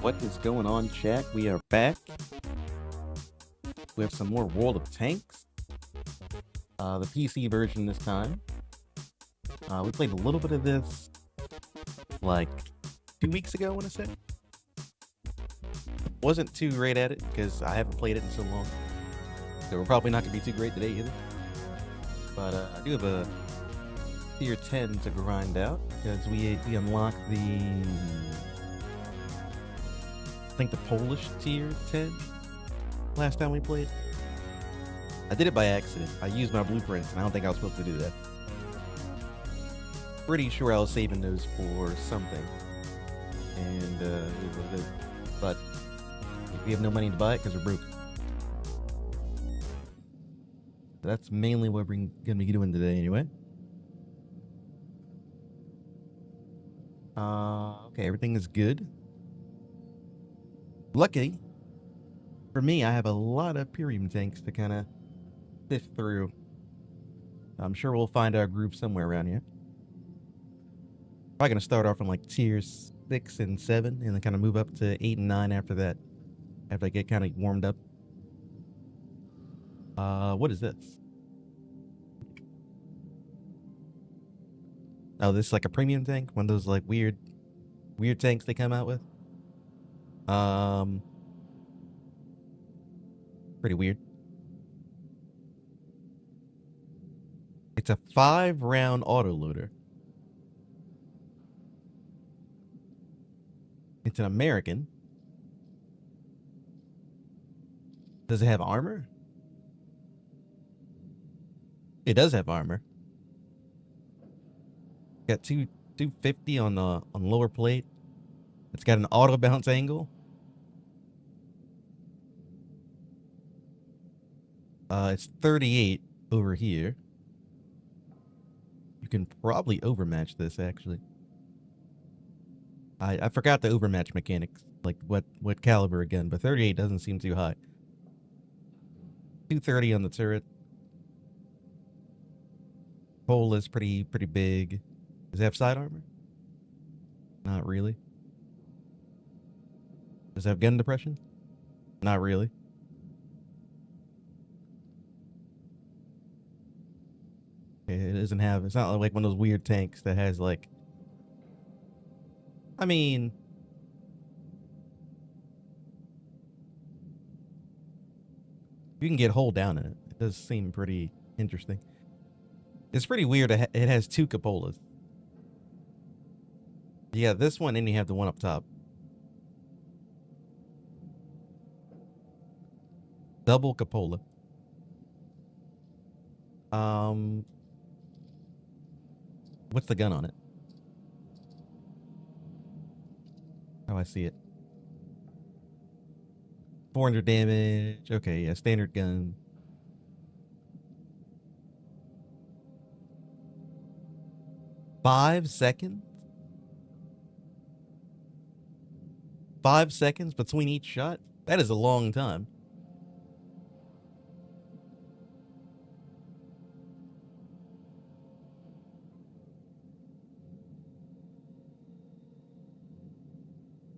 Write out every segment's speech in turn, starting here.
What is going on, chat? We are back. We have some more World of Tanks. The PC version this time. We played a little bit of this like 2 weeks ago, I want to say. Wasn't too great at it because I haven't played it in so long. So we're probably not going to be too great today either. But I do have a tier 10 to grind out because we unlocked I think the Polish tier 10 last time we played. I did it by accident. I used my blueprints and I don't think I was supposed to do that. Pretty sure I was saving those for something. And but we have no money to buy it because we're broke. That's mainly what we're gonna be doing today anyway. Okay, everything is good. Lucky for me, I have a lot of Pyrium tanks to kind of sift through. I'm sure we'll find our group somewhere around here. Probably gonna start off from like tiers 6 and 7 and then kind of move up to 8 and 9 after that. After I get kind of warmed up. What is this? Oh, this is like a premium tank? One of those like weird tanks they come out with? Pretty weird. It's a 5-round autoloader. It's an American. Does it have armor? It does have armor. Got 250 on the lower plate. It's got an auto bounce angle. It's 38 over here. You can probably overmatch this actually. I forgot the overmatch mechanics, like what caliber again, but 38 doesn't seem too high. 230 on the turret. Pole is pretty big. Does it have side armor? Not really. Does it have gun depression? Not really. It doesn't have, it's not like one of those weird tanks that has like, I mean, you can get hull down in it. It does seem pretty interesting. It's pretty weird. It has two cupolas. Yeah, this one, and you have the one up top. Double cupola. What's the gun on it? Oh, I see it. 400 damage. Okay, yeah, standard gun. Five seconds? 5 seconds between each shot? That is a long time.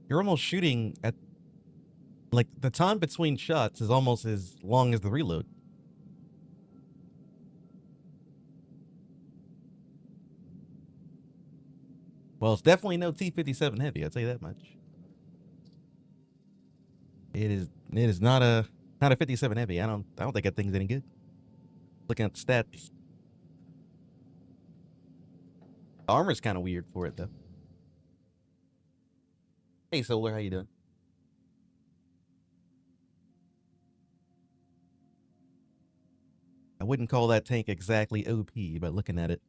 You're almost shooting at, like, the time between shots is almost as long as the reload. Well, it's definitely no T-57 heavy, I'll tell you that much. It is not a 57 heavy. I don't think that thing's any good. Looking at the stats. The armor's kind of weird for it though. Hey Solar, how you doing? I wouldn't call that tank exactly OP, but looking at it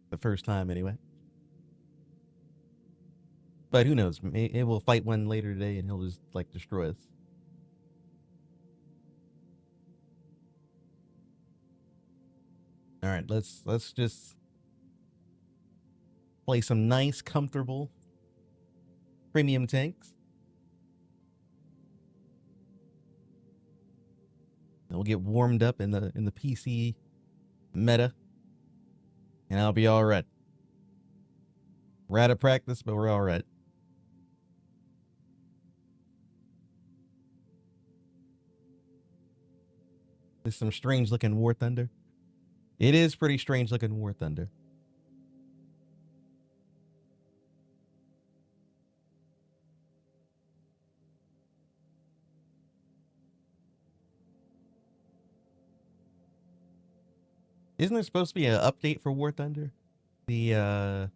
the first time anyway. But who knows? Maybe we'll fight one later today and he'll just like destroy us. All right, let's just play some nice, comfortable premium tanks. And we'll get warmed up in the PC meta, and I'll be all right. We're out of practice, but we're all right. There's some strange looking War Thunder. It is pretty strange looking War Thunder. Isn't there supposed to be an update for War Thunder? The I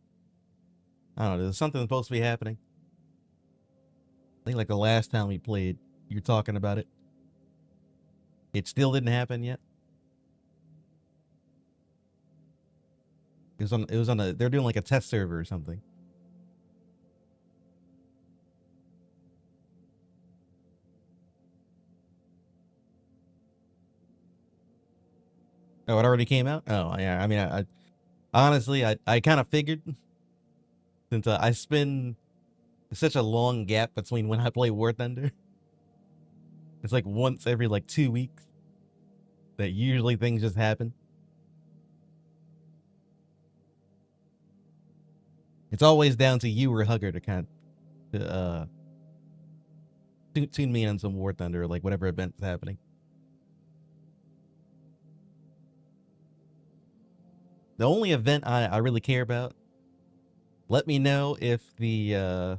don't know, there's something supposed to be happening. I think like the last time we played, you're talking about it. It still didn't happen yet. It was on a, they're doing like a test server or something. Oh, it already came out? Oh, yeah. I mean, I honestly, I kind of figured, since I spend such a long gap between when I play War Thunder. It's like once every like 2 weeks that usually things just happen. It's always down to you or Hugger to kind of tune me on some War Thunder or like whatever event's happening. The only event I really care about, let me know if the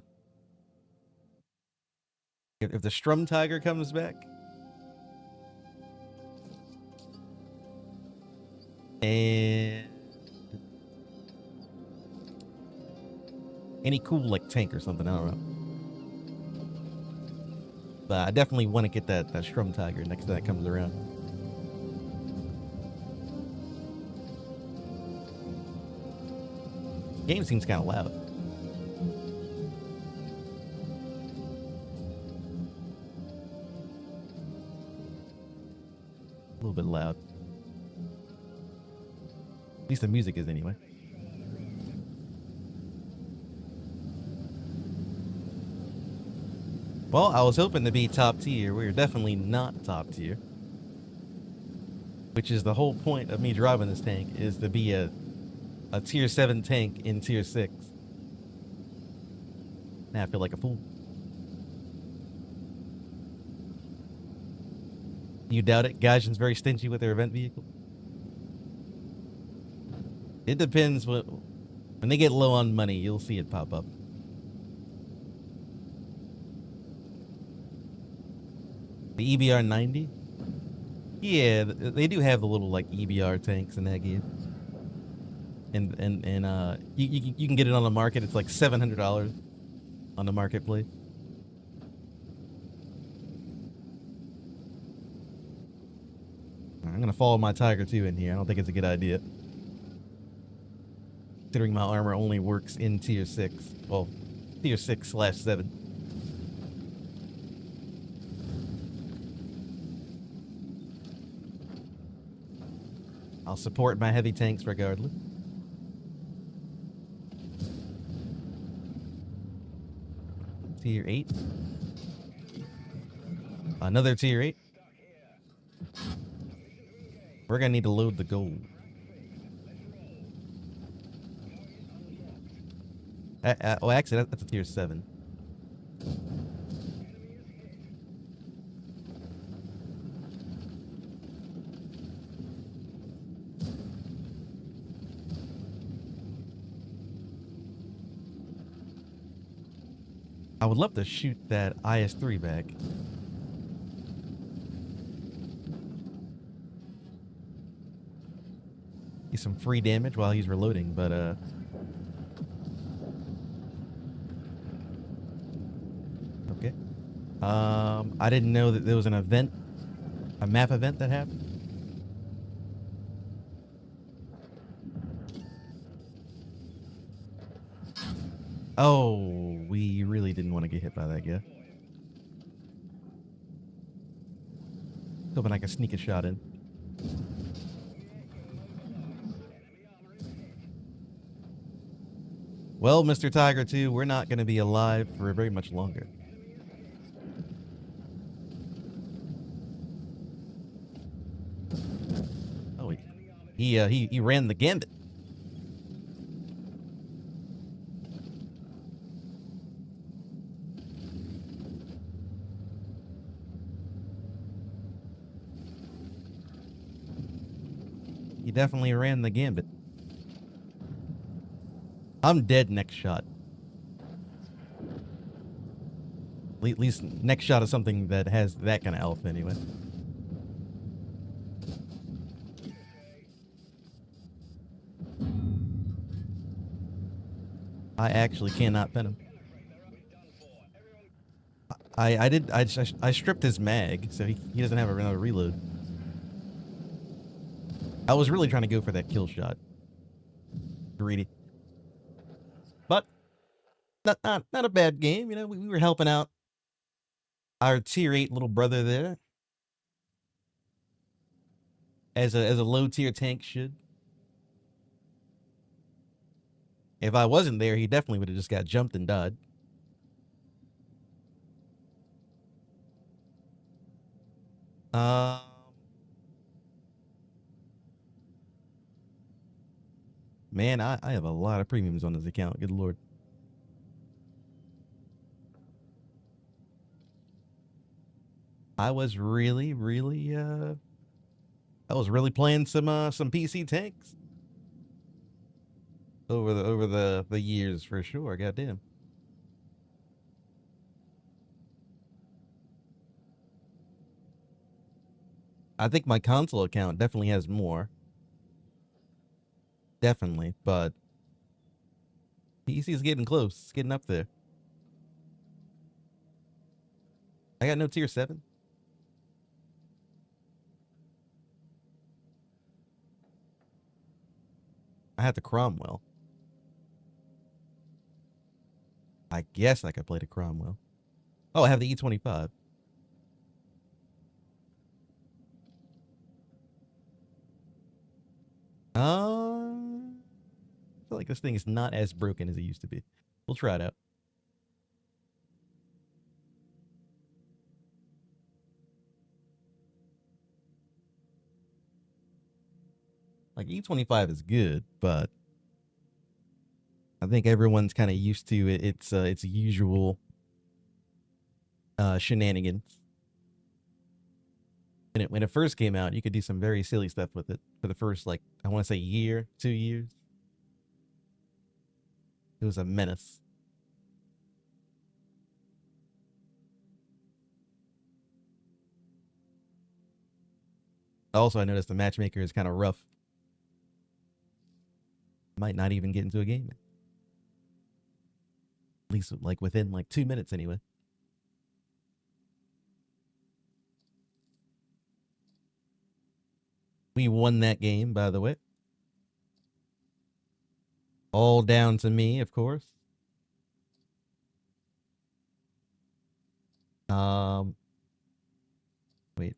if the Strum Tiger comes back. And any cool like tank or something, I don't know. But I definitely want to get that Strum Tiger next time that comes around. The game seems kind of loud. A little bit loud. At least the music is anyway. Well, I was hoping to be top tier. We're definitely not top tier. Which is the whole point of me driving this tank, is to be a tier 7 tank in tier 6. Now I feel like a fool. You doubt it? Gaijin's very stingy with their event vehicle. It depends when they get low on money, you'll see it pop up. The EBR 90? Yeah, they do have the little like EBR tanks in that game. And you can get it on the market. It's like $700 on the marketplace. I'm gonna follow my Tiger 2 in here. I don't think it's a good idea, considering my armor only works in tier 6. Well, tier 6/7. I'll support my heavy tanks regardless. Tier 8. Another tier 8. We're gonna need to load the gold. Well, actually, that's a tier 7. I would love to shoot that IS-3 back. Get some free damage while he's reloading, but okay. I didn't know that there was an event, a map event that happened. Oh, we really didn't want to get hit by that guy. Hoping I can sneak a shot in. Well, Mr. Tiger 2, we're not going to be alive for very much longer. Oh, he ran the gambit. He definitely ran the gambit. I'm dead next shot. At least next shot is something that has that kind of alpha anyway. I actually cannot pin him. I stripped his mag, so he doesn't have another reload. I was really trying to go for that kill shot. Greedy. But not a bad game, you know, we were helping out our tier 8 little brother there. As a low tier tank should. If I wasn't there, he definitely would have just got jumped and died. Man, I have a lot of premiums on this account. Good lord. I was really playing some PC tanks over the years for sure. Goddamn. I think my console account definitely has more. Definitely, but PC is getting close. It's getting up there. I got no tier 7. I had the Cromwell. I guess I could play the Cromwell. Oh, I have the E25. I feel like this thing is not as broken as it used to be. We'll try it out. Like E25 is good, but I think everyone's kind of used to its usual shenanigans. And when it first came out, you could do some very silly stuff with it for the first, like, I want to say year, 2 years. It was a menace. Also, I noticed the matchmaker is kind of rough. Might not even get into a game. At least like within like 2 minutes anyway. We won that game, by the way. All down to me, of course. Wait.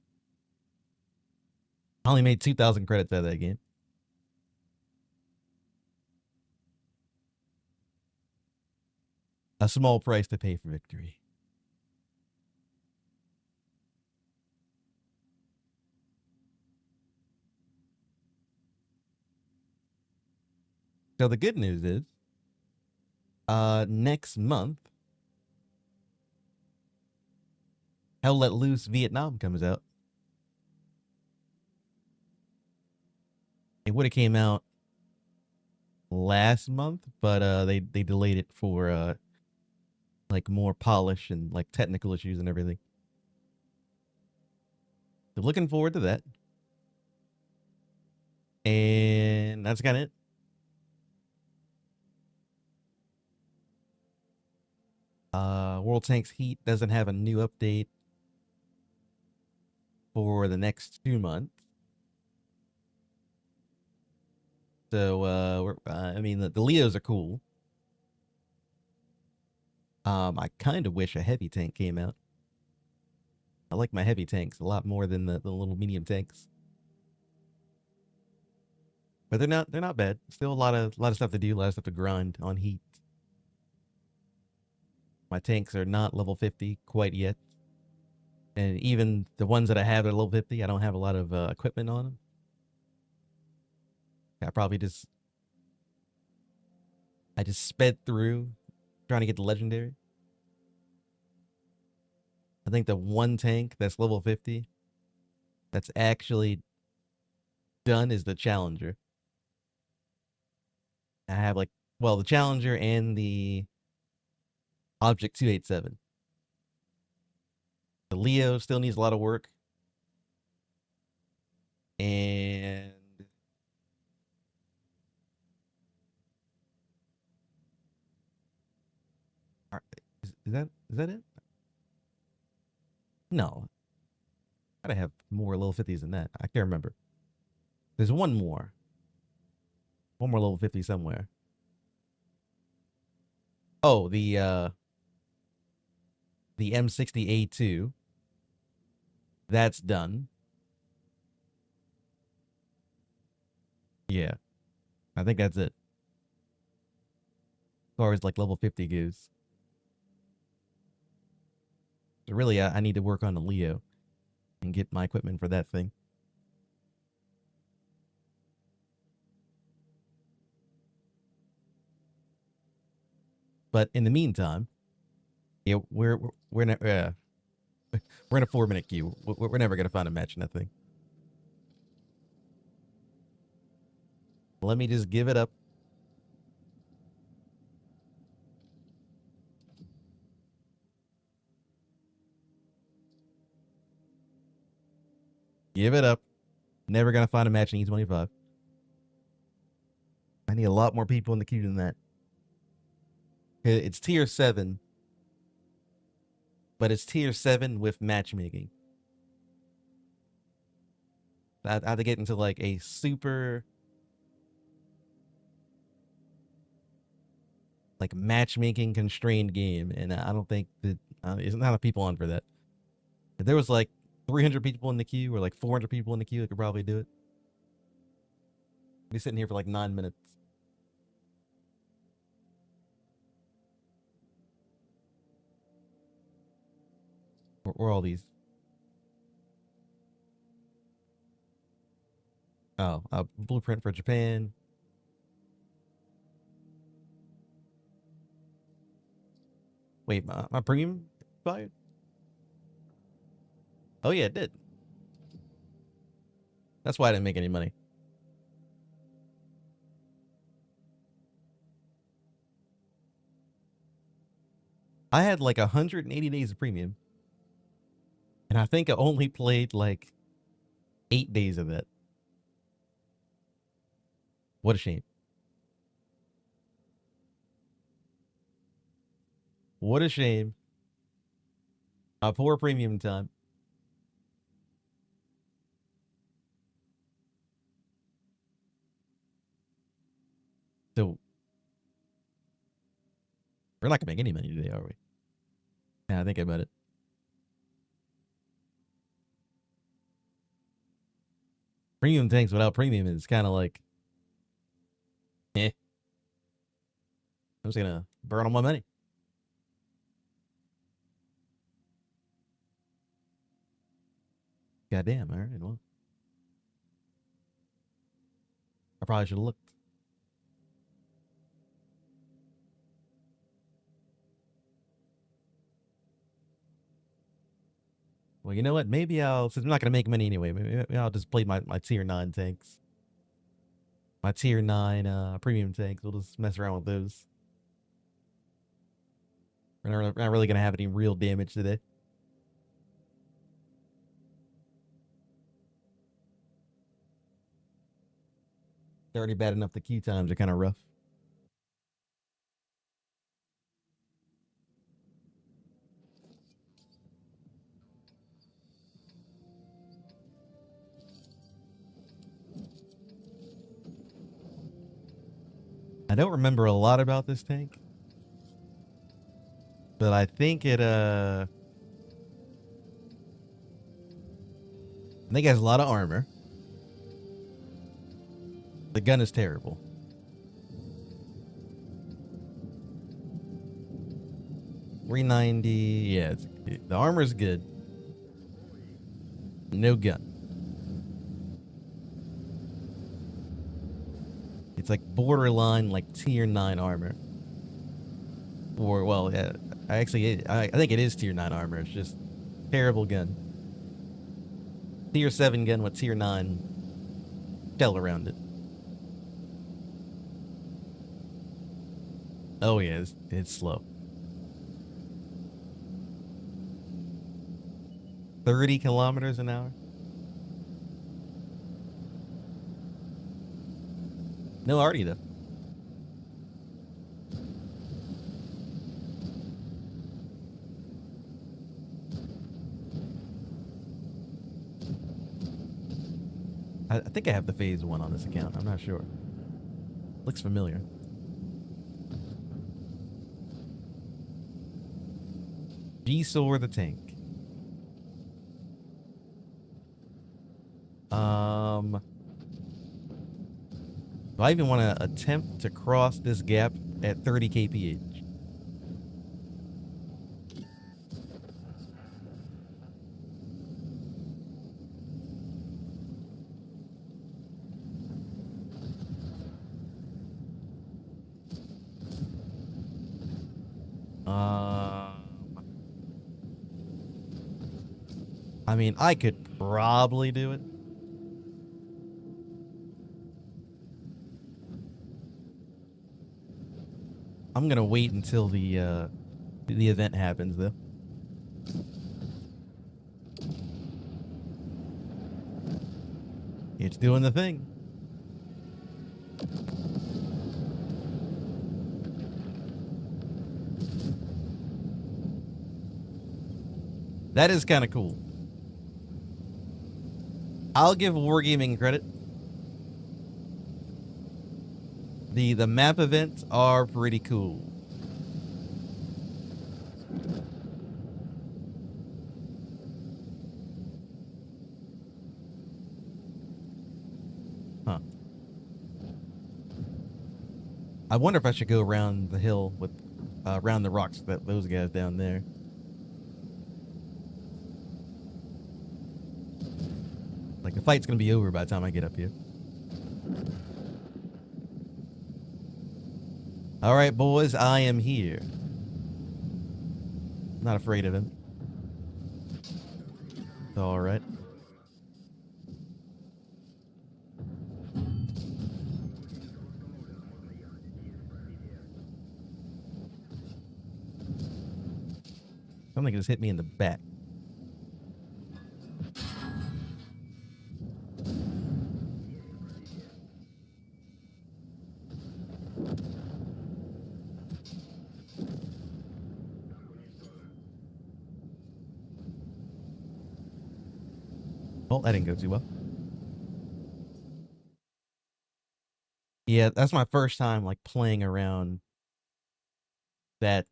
I only made 2,000 credits out of that game. A small price to pay for victory. So the good news is, next month, Hell Let Loose Vietnam comes out. It would have came out last month, but they delayed it for like more polish and like technical issues and everything. So looking forward to that. And that's kind of it. World Tanks Heat doesn't have a new update for the next 2 months. So I mean the Leos are cool. I kind of wish a heavy tank came out. I like my heavy tanks a lot more than the little medium tanks. But they're not bad. Still a lot of stuff to do, a lot of stuff to grind on Heat. My tanks are not level 50 quite yet. And even the ones that I have at level 50, I don't have a lot of equipment on them. I just sped through trying to get the legendary. I think the one tank that's level 50 that's actually done is the Challenger. I have like, well, the Challenger and the Object 287. The Leo still needs a lot of work. And is that it? No. Gotta have more level 50s than that. I can't remember. There's one more. One more level 50 somewhere. Oh, the M60A2. That's done. Yeah. I think that's it. As far as like level 50 goes. So really, I need to work on the Leo and get my equipment for that thing. But in the meantime, yeah, we're in a we're in a 4 minute queue. We're never gonna find a match in that thing. Let me just give it up. Give it up. Never gonna find a match in E25. I need a lot more people in the queue than that. It's tier 7, but it's tier 7 with matchmaking. I have to get into like a super like matchmaking constrained game, and I don't think that there's not enough people on for that. If there was like 300 people in the queue or like 400 people in the queue, I could probably do it. I'd be sitting here for like 9 minutes. Where are all these? Oh, Blueprint for Japan. Wait, my premium expired? Oh yeah, it did. That's why I didn't make any money. I had like 180 days of premium. And I think I only played like 8 days of that. What a shame. What a shame. My poor premium time. So we're not gonna make any money today, are we? Yeah, I think about it. Premium tanks without premium is kind of like, eh. I'm just gonna burn all my money. Goddamn, all right, well. I probably should have looked. Well, you know what? Maybe since I'm not going to make money anyway, maybe I'll just play my tier 9 tanks. My tier 9 premium tanks. We'll just mess around with those. We're not really going to have any real damage today. They're already bad enough. The queue times are kind of rough. I don't remember a lot about this tank. But I think it has a lot of armor. The gun is terrible. $390. Yeah, the armor's good. No gun. It's like borderline like tier 9 armor. Or well, yeah, I think it is tier 9 armor. It's just terrible gun. Tier 7 gun with tier 9 shell around it. Oh yeah, it's slow. 30 kilometers an hour? No arty though. I think I have the phase 1 on this account. I'm not sure. Looks familiar. G-Sor the tank. Do I even want to attempt to cross this gap at 30 kph? I mean, I could probably do it. I'm gonna wait until the event happens, though. It's doing the thing. That is kind of cool. I'll give Wargaming credit. The map events are pretty cool. Huh. I wonder if I should go around the hill with around the rocks that those guys down there. Like the fight's gonna be over by the time I get up here. All right, boys, I am here. Not afraid of him. It's all right. Something just hit me in the back. Well, that didn't go too well. Yeah, that's my first time like playing around that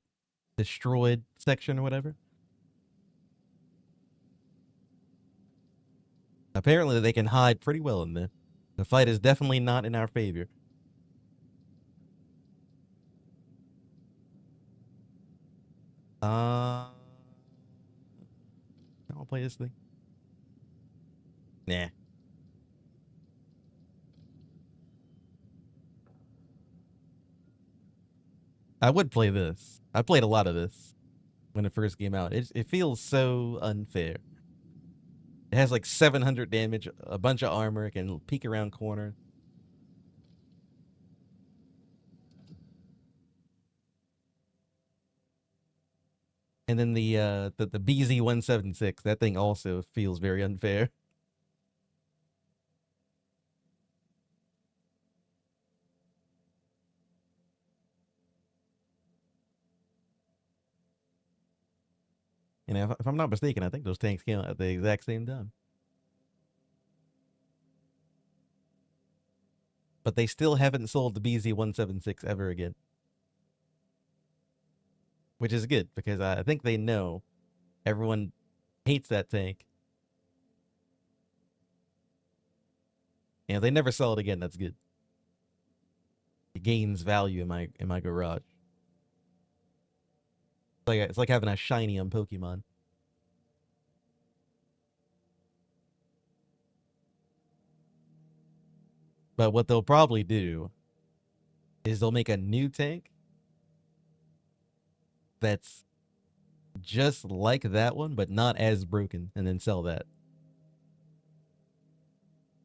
destroyed section or whatever. Apparently they can hide pretty well in there. The fight is definitely not in our favor. I don't play this thing. Nah. I would play this. I played a lot of this when it first came out. It feels so unfair. It has like 700 damage, a bunch of armor, it can peek around corners. And then the BZ-176, that thing also feels very unfair. And if I'm not mistaken, I think those tanks came out at the exact same time. But they still haven't sold the BZ-176 ever again. Which is good, because I think they know everyone hates that tank. And if they never sell it again, that's good. It gains value in my garage. It's like having a shiny on Pokemon. But what they'll probably do is they'll make a new tank that's just like that one, but not as broken, and then sell that.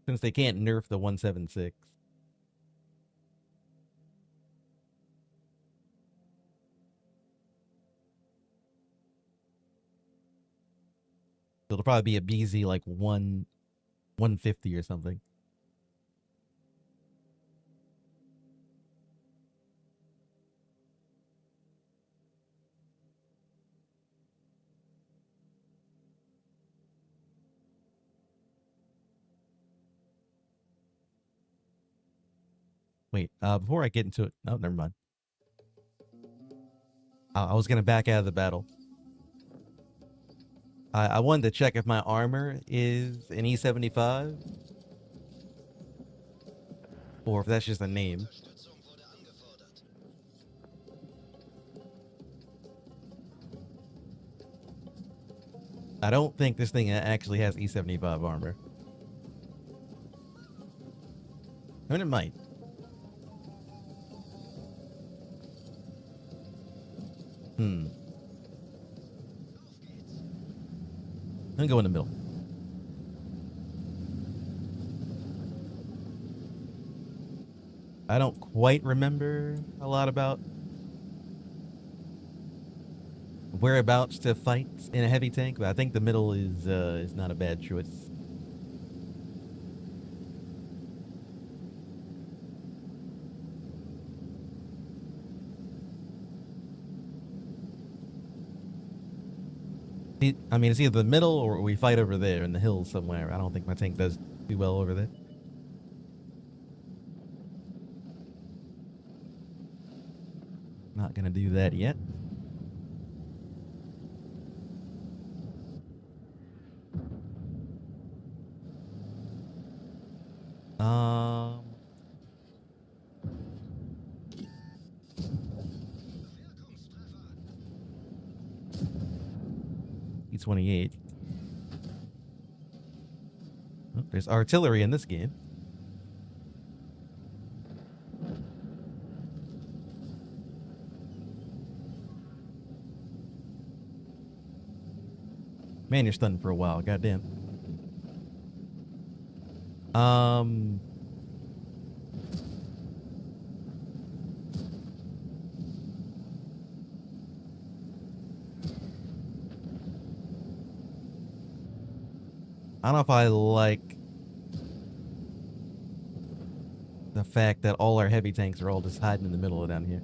Since they can't nerf the 176. It'll probably be a BZ like 150 or something. Wait, before I get into it, oh, never mind. I was gonna back out of the battle. I wanted to check if my armor is an E75 or if that's just a name. I don't think this thing actually has E75 armor. I mean, it might. I'm gonna go in the middle. I don't quite remember a lot about whereabouts to fight in a heavy tank, but I think the middle is not a bad choice. I mean, it's either the middle or we fight over there in the hills somewhere. I don't think my tank does too well over there. Not gonna do that yet. E28. Oh, there's artillery in this game. Man, you're stunned for a while. Goddamn. Um. I don't know if I like the fact that all our heavy tanks are all just hiding in the middle of down here.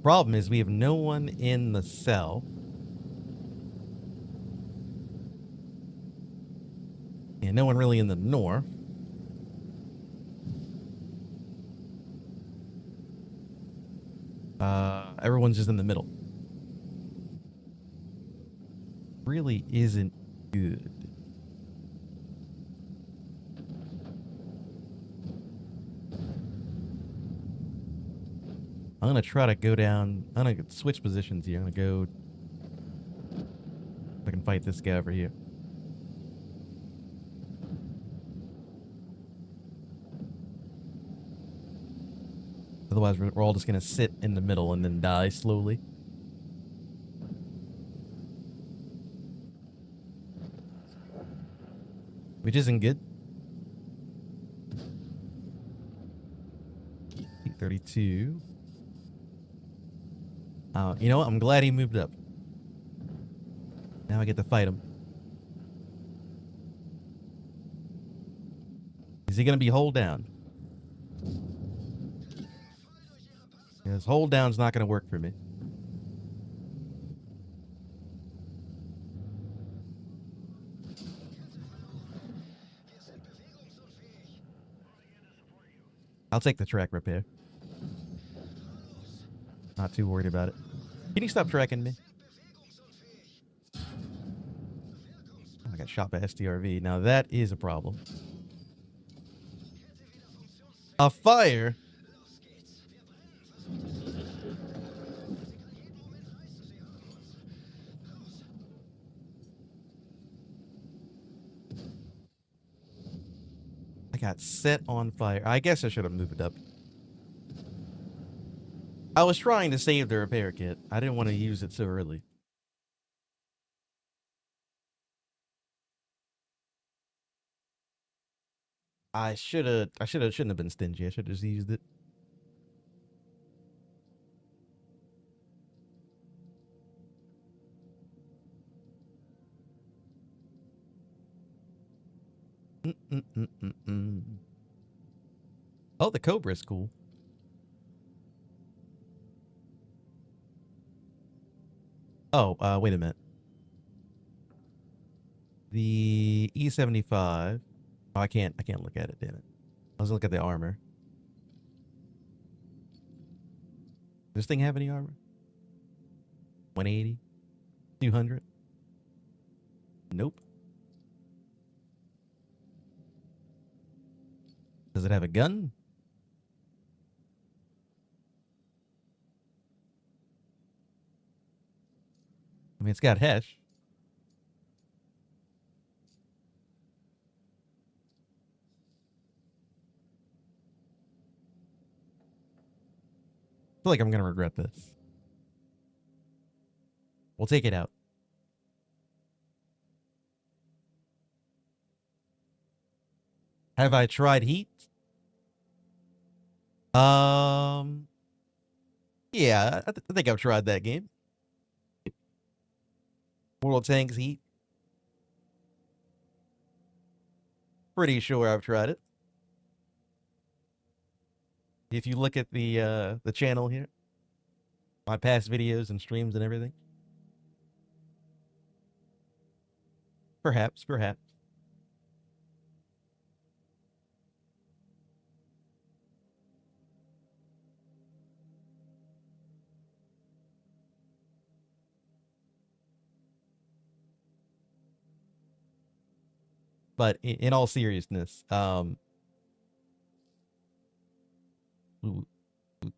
Problem is we have no one in the cell. And no one really in the north. Everyone's just in the middle. Really isn't good. I'm gonna try to go down. I'm gonna switch positions here. I'm gonna go. I can fight this guy over here. Otherwise, we're all just gonna sit in the middle and then die slowly. Which isn't good. 32. You know what? I'm glad he moved up. Now I get to fight him. Is he gonna be hold down? Because hold down's not gonna work for me. I'll take the track repair. Not too worried about it. Can you stop tracking me? Oh, I got shot by STRV. Now that is a problem. A fire? I got set on fire. I guess I should have moved it up. I was trying to save the repair kit. I didn't want to use it so early. Shouldn't have been stingy. I should have just used it. Oh, the Cobra is cool. Oh, wait a minute. The E75. Oh, I can't look at it, damn it. I was gonna look at the armor. Does this thing have any armor? 180? 200? Nope. Does it have a gun? I mean, it's got Hesh. I feel like I'm gonna regret this. We'll take it out. Have I tried Heat? Yeah, I think I've tried that game. World of Tanks Heat. Pretty sure I've tried it. If you look at the channel here, my past videos and streams and everything. Perhaps. But in all seriousness,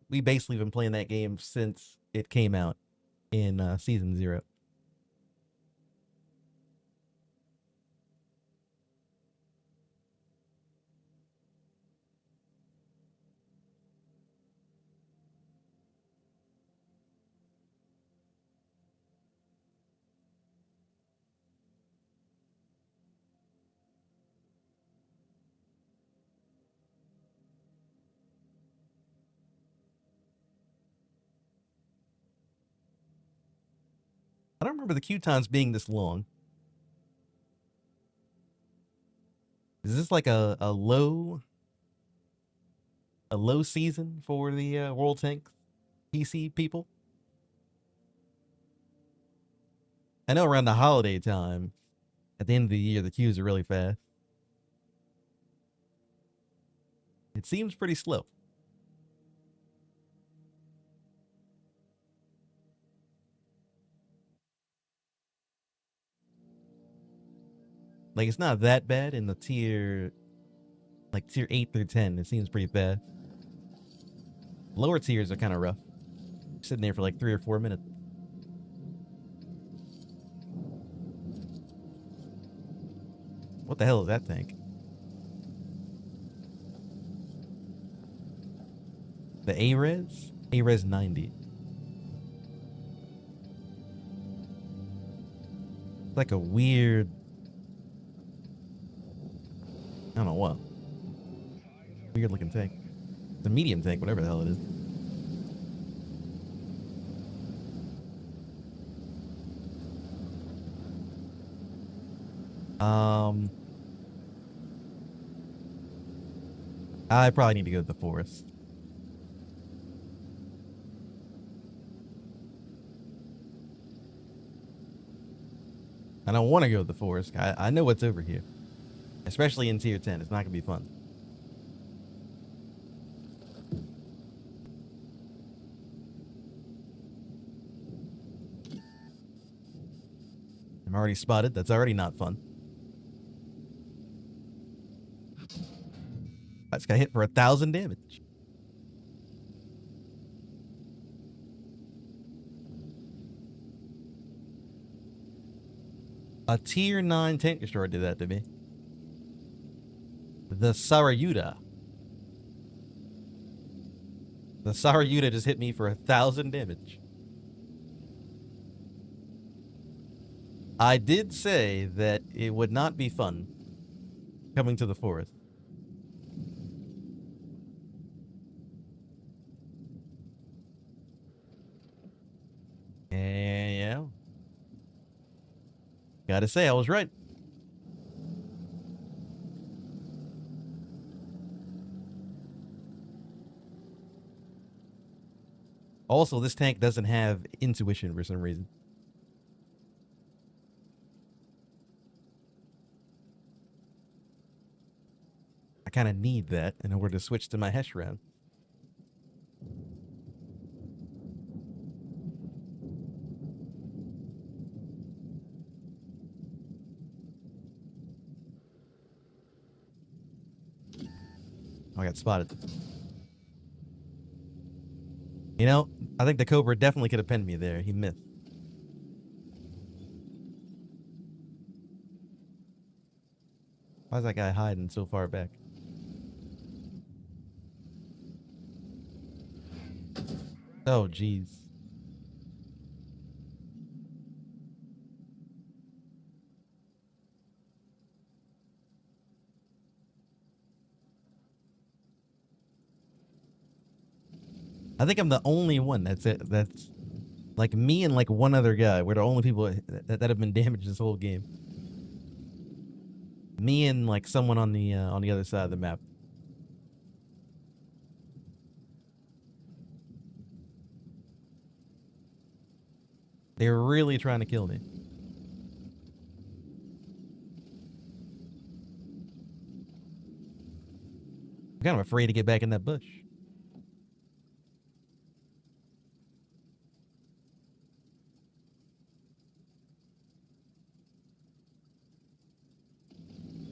we basically been playing that game since it came out in season 0. remember the queue times being this long. Is this like a low season for the World Tank PC people? I know around the holiday time, at the end of the year, the queues are really fast. It seems pretty slow. Like, it's not that bad in the tier 8 through 10. It seems pretty bad. Lower tiers are kind of rough. Sitting there for like 3 or 4 minutes. What the hell is that tank? The A-Res? A-Res 90. It's like a weird... I don't know what. Weird looking tank. It's a medium tank, whatever the hell it is. I probably need to go to the forest. I don't want to go to the forest. I know what's over here. Especially in tier 10. It's not going to be fun. I'm already spotted. That's already not fun. I just got hit for 1,000 damage. A tier 9 tank destroyer did that to me. The Saryuta. The Saryuta just hit me for 1,000 damage. I did say that it would not be fun coming to the forest. And yeah. Gotta say, I was right. Also, this tank doesn't have intuition for some reason. I kind of need that in order to switch to my Hesh round. Oh, I got spotted. You know, I think the Cobra definitely could have pinned me there. He missed. Why is that guy hiding so far back? Oh, jeez. I think I'm the only one that's like me and like one other guy. We're the only people that have been damaged this whole game. Me and like someone on the other side of the map. They're really trying to kill me. I'm kind of afraid to get back in that bush.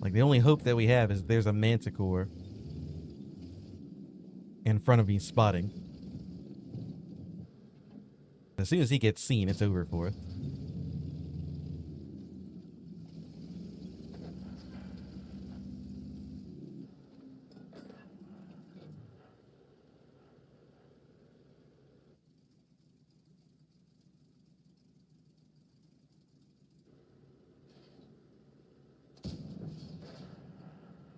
Like, the only hope that we have is there's a Manticore in front of me spotting. As soon as he gets seen, it's over for us.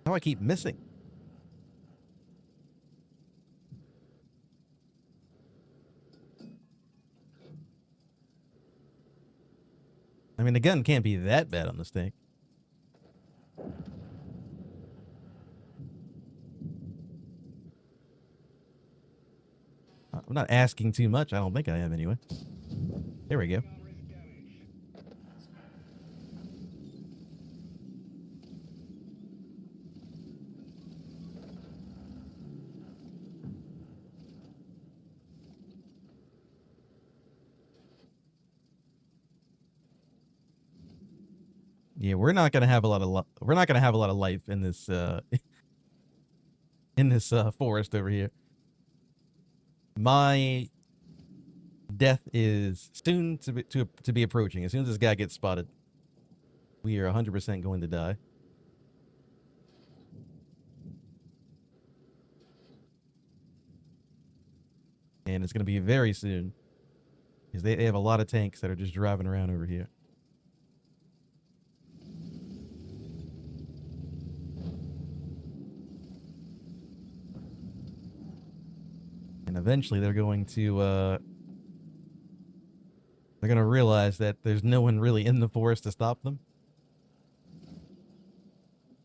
How do I keep missing? I mean, the gun can't be that bad on this tank. I'm not asking too much. I don't think I am anyway. There we go. Yeah, we're not gonna have a lot of we're not gonna have a lot of life in this in this forest over here. My death is soon to be approaching. As soon as this guy gets spotted, we are 100% going to die. And it's going to be very soon. Because they have a lot of tanks that are just driving around over here. And eventually they're going to realize that there's no one really in the forest to stop them.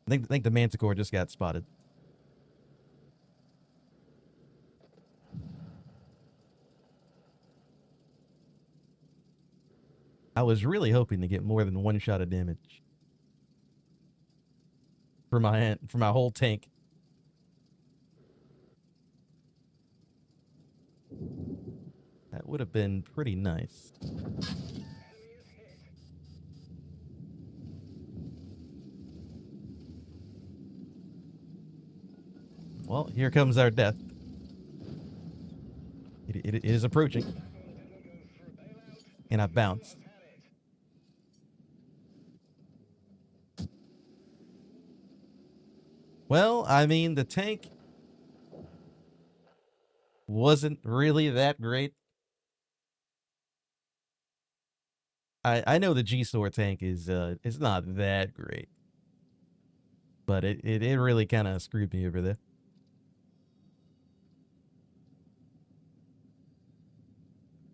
I think the Manticore just got spotted. I was really hoping to get more than one shot of damage for my whole tank. That would have been pretty nice. Well, here comes our death. It is approaching. And I bounced. Well, I mean, the tank wasn't really that great. I know the G-Store tank is it's not that great. But it really kind of screwed me over there.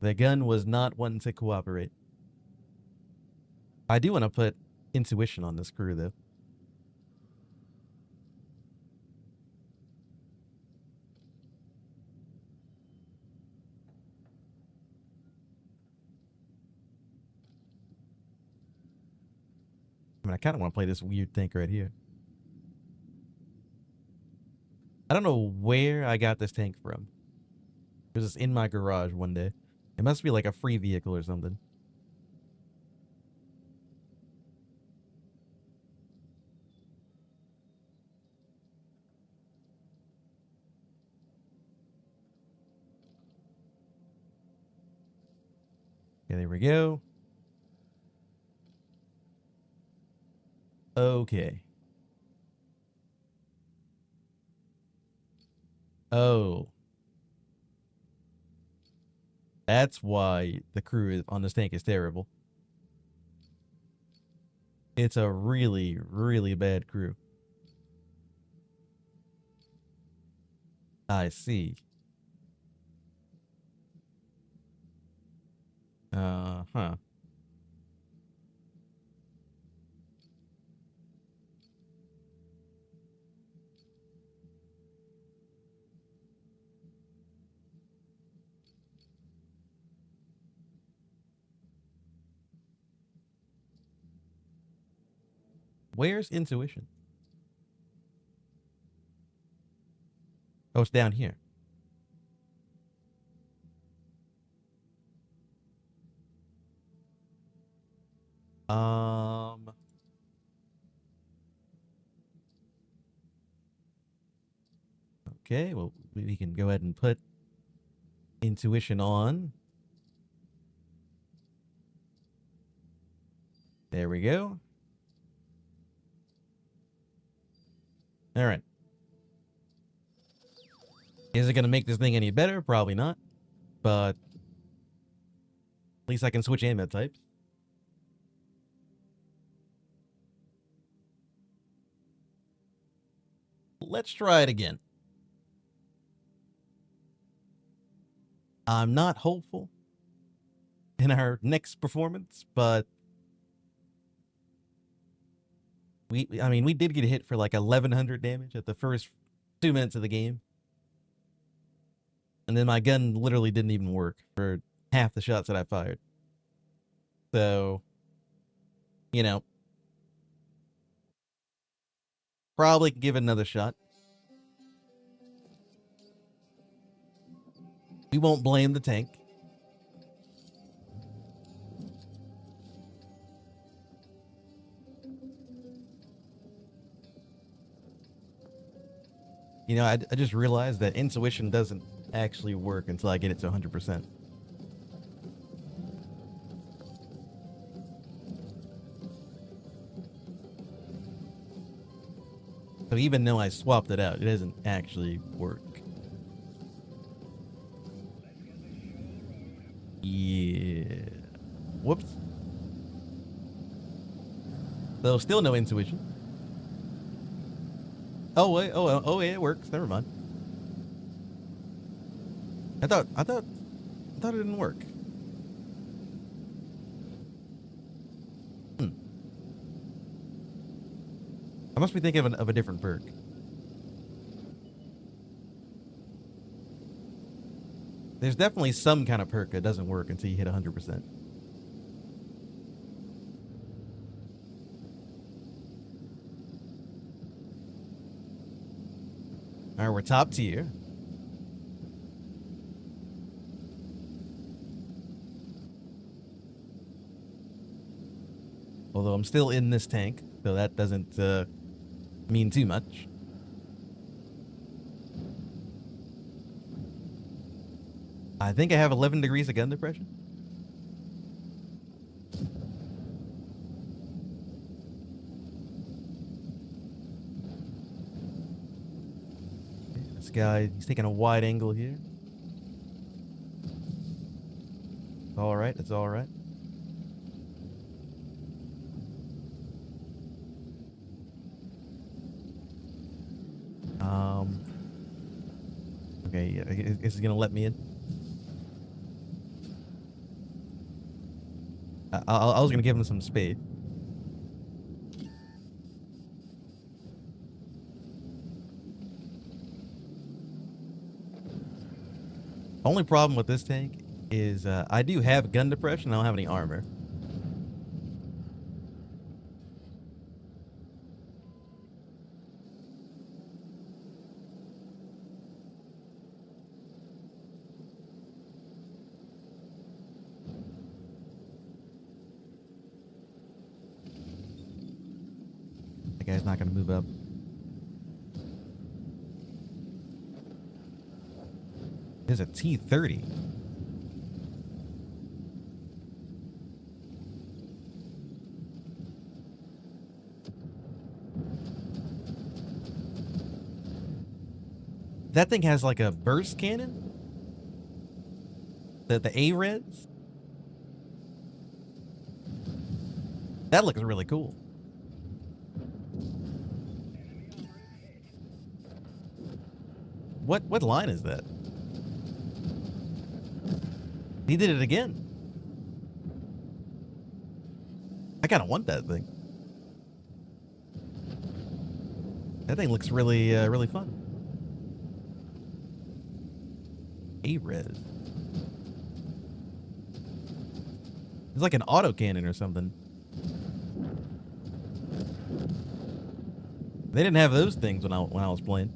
The gun was not wanting to cooperate. I do want to put intuition on this crew, though. I mean, I kind of want to play this weird tank right here. I don't know where I got this tank from. It was just in my garage one day. It must be like a free vehicle or something. Okay, there we go. Okay. Oh. That's why the crew on this tank is terrible. It's a really, really bad crew. I see. Huh. Where's intuition? Oh, it's down here. Okay, well, we can go ahead and put intuition on. There we go. All right. Is it going to make this thing any better? Probably not. But at least I can switch ammo types. Let's try it again. I'm not hopeful in our next performance, but I mean, we did get hit for like 1100 damage at the first 2 minutes of the game. And then my gun literally didn't even work for half the shots that I fired. So, you know, probably give it another shot. We won't blame the tank. You know, I just realized that intuition doesn't actually work until I get it to 100%. So even though I swapped it out, it doesn't actually work. Yeah. Whoops. So still no intuition. Oh wait, oh yeah, it works. Never mind. I thought it didn't work. I must be thinking of a different perk. There's definitely some kind of perk that doesn't work until you hit 100%. Alright, we're top tier. Although I'm still in this tank, so that doesn't mean too much. I think I have 11 degrees of gun depression. This guy, he's taking a wide angle here. Alright, that's alright. Okay, yeah, is he gonna let me in? I was gonna give him some speed. Only problem with this tank is I do have gun depression. I don't have any armor. That guy's not gonna move up. There's a T-30. That thing has like a burst cannon? The A-Reds? That looks really cool. What line is that? He did it again. I kind of want that thing. That thing looks really, really fun. A-Res. It's like an autocannon or something. They didn't have those things when I was playing.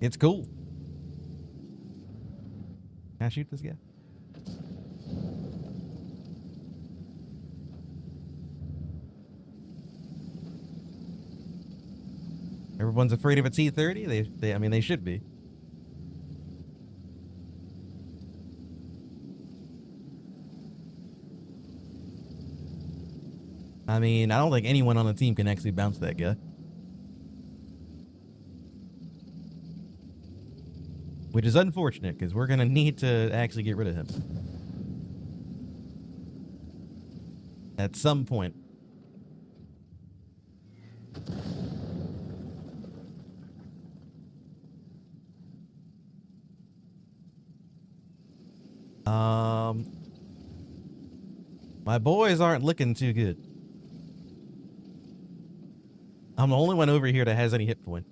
It's cool. Can I shoot this guy? Everyone's afraid of a T-30? I mean, they should be. I mean, I don't think anyone on the team can actually bounce that guy. Which is unfortunate, because we're going to need to actually get rid of him. At some point. My boys aren't looking too good. I'm the only one over here that has any hit points.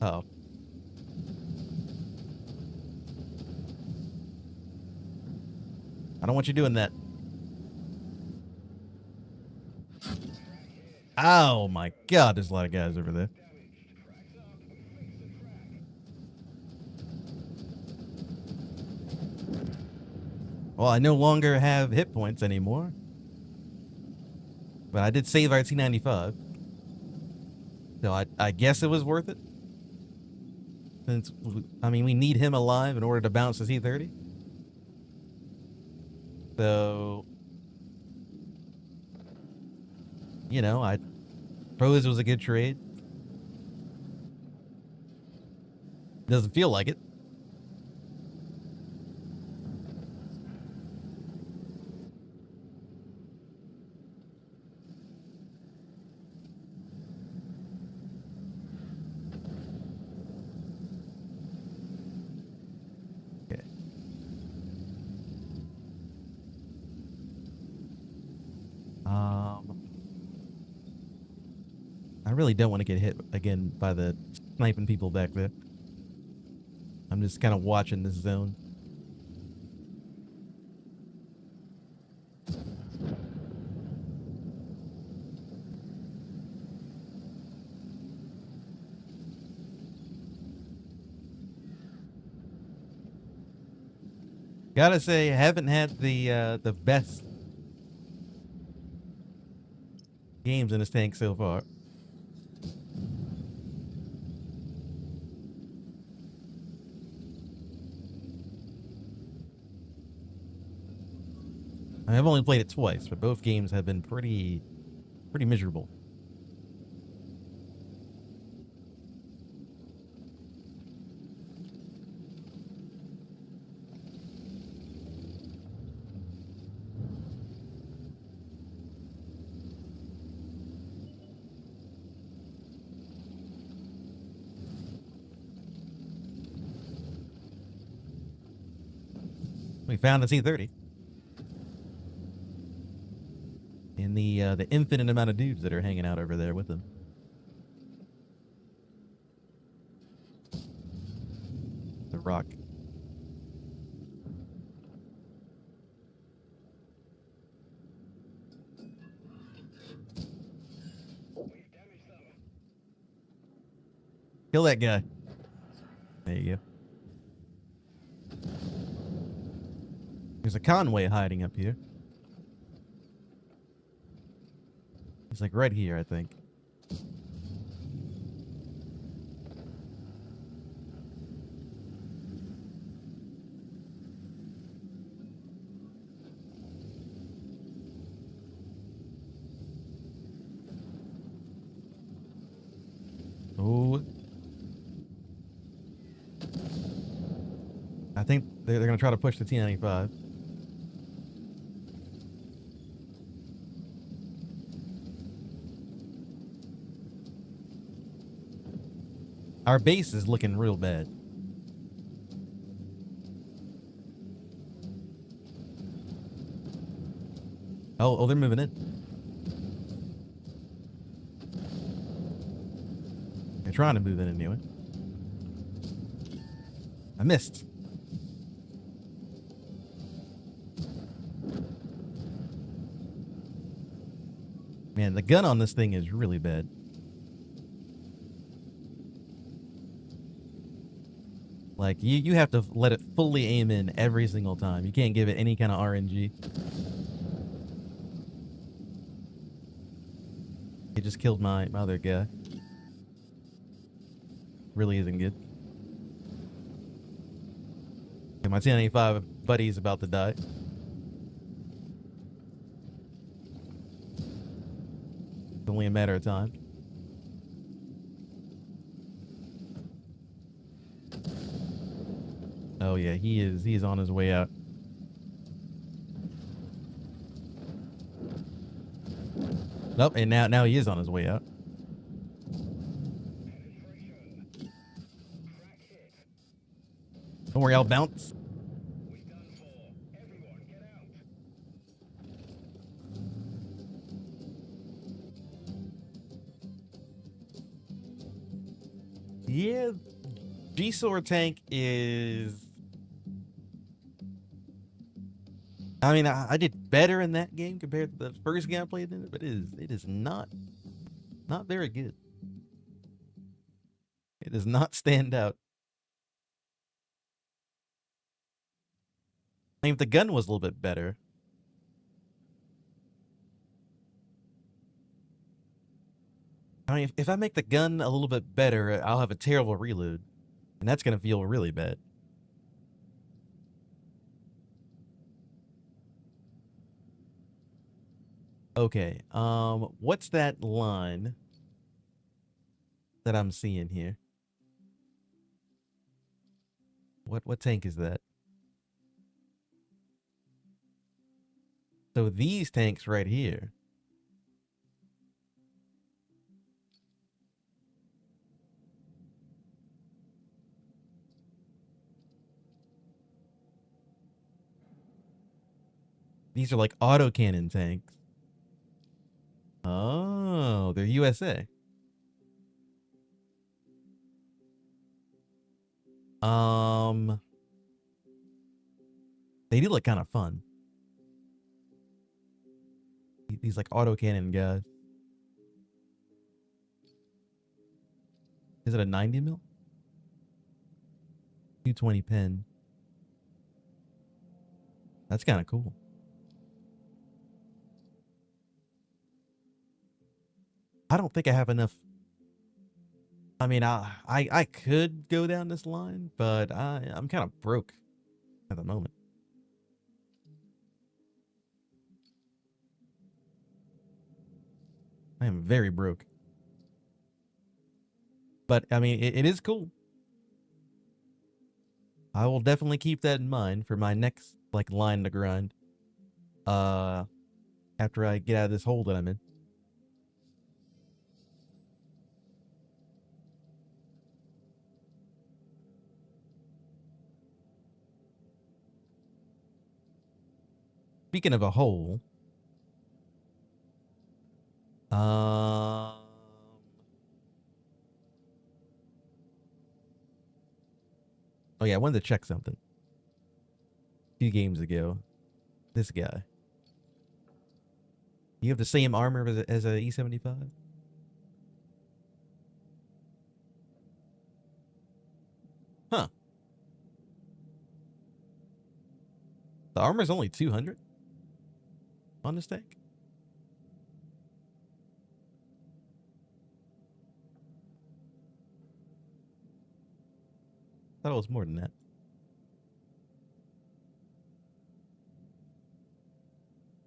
Oh. I don't want you doing that. Oh my god, there's a lot of guys over there. Well, I no longer have hit points anymore. But I did save our T95. So I guess it was worth it. Since, I mean, we need him alive in order to bounce the T30. So, you know, I suppose it was a good trade. Doesn't feel like it. Okay. I really don't want to get hit again by the sniping people back there. I'm just kind of watching this zone. Gotta say, haven't had the best games in this tank so far. I've only played it twice, but both games have been pretty miserable. We found the T30. And the infinite amount of dudes that are hanging out over there with them. The rock. Kill that guy. There you go. There's a Conway hiding up here. He's like right here, I think. Oh. I think they're going to try to push the T95. Our base is looking real bad. Oh, they're moving in. They're trying to move in anyway. I missed. Man, the gun on this thing is really bad. Like, you have to let it fully aim in every single time. You can't give it any kind of RNG. He just killed my other guy. Really isn't good. Okay, my T95 buddy's about to die. It's only a matter of time. Oh yeah, he's on his way out. Nope, and now he is on his way out. Don't worry, I'll bounce. Yeah, G-Sword tank is... I mean, I did better in that game compared to the first game I played in it, but it is not very good. It does not stand out. I mean, if the gun was a little bit better. I mean, if I make the gun a little bit better, I'll have a terrible reload. And that's going to feel really bad. Okay, what's that line that I'm seeing here? What tank is that? So these tanks right here. These are like autocannon tanks. Oh, they're USA. They do look kind of fun. These like autocannon guys. Is it a 90 mil? 220 pin. That's kind of cool. I don't think I have enough. I mean, I could go down this line, but I'm kind of broke at the moment. I am very broke. But I mean, it is cool. I will definitely keep that in mind for my next like line to grind. After I get out of this hole that I'm in. Speaking of a hole, oh yeah, I wanted to check something. A few games ago, this guy. You have the same armor as a E75? Huh. The armor's only 200 on this tank? Thought it was more than that.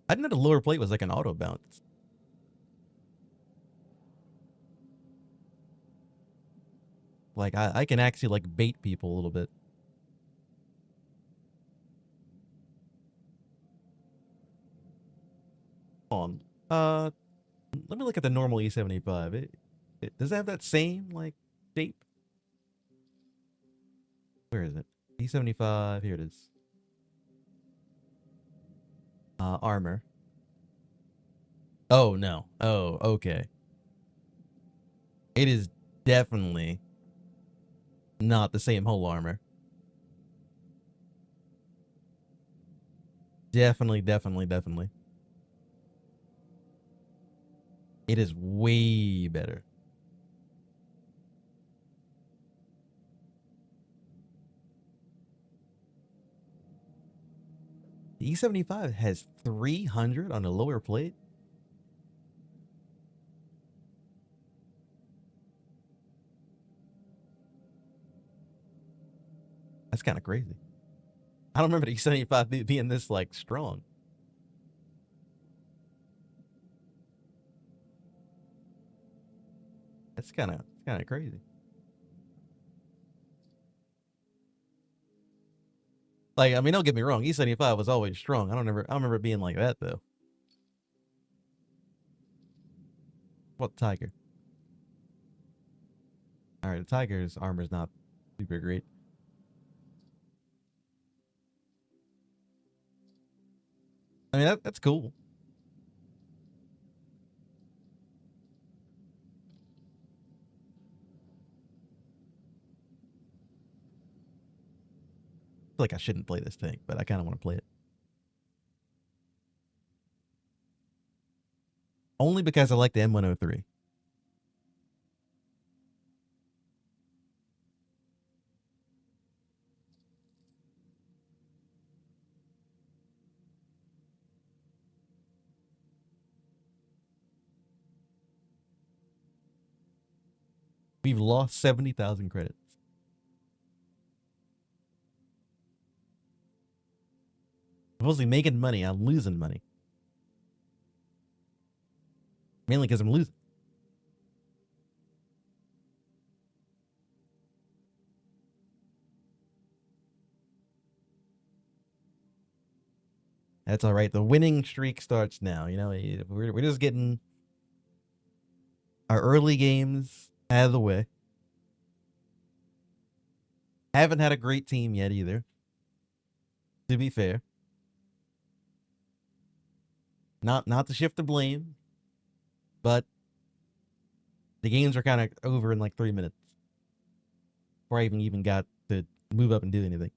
I didn't know the lower plate was like an auto bounce. Like I can actually like bait people a little bit. Hold on. Let me look at the normal E75. Does it have that same like shape? Where is it? E75, here it is. Armor. Oh no. Oh, okay. It is definitely not the same whole armor. Definitely. It is way better. The E75 has 300 on the lower plate. That's kind of crazy. I don't remember the E75 being this like strong. That's kind of crazy. Like, I mean, don't get me wrong, E75 was always strong. I don't remember it being like that though. What Tiger? All right, the Tiger's armor's not super great. I mean, that's cool. feel like I shouldn't play this tank, but I kind of want to play it. Only because I like the M103. We've lost 70,000 credits. I'm supposedly making money. I'm losing money. Mainly because I'm losing. That's all right. The winning streak starts now. You know, we're just getting our early games out of the way. Haven't had a great team yet either, to be fair. Not to shift the blame, but the games are kind of over in like 3 minutes before I even got to move up and do anything.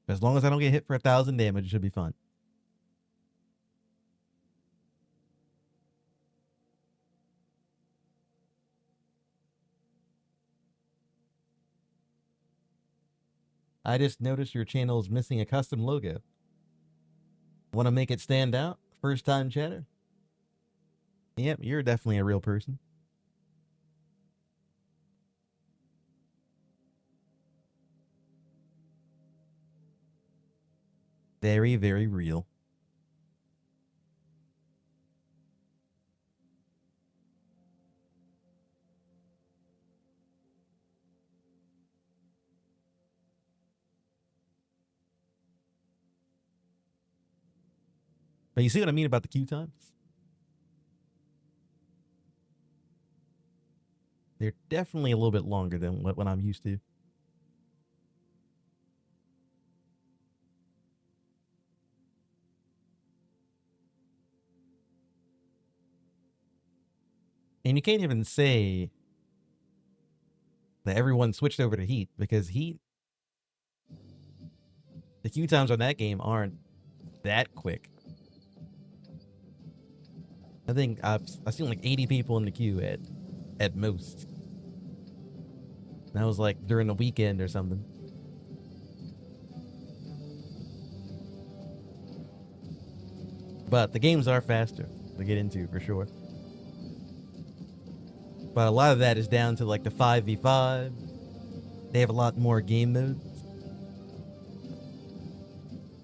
As long as I don't get hit for 1,000 damage, it should be fun. I just noticed your channel is missing a custom logo. Want to make it stand out? First time chatter? Yep, you're definitely a real person. Very, very real. But you see what I mean about the queue times? They're definitely a little bit longer than what I'm used to. And you can't even say that everyone switched over to Heat because Heat, the queue times on that game aren't that quick. I think I've seen like 80 people in the queue at most. That was like during the weekend or something. But the games are faster to get into for sure. But a lot of that is down to like the 5v5. They have a lot more game modes.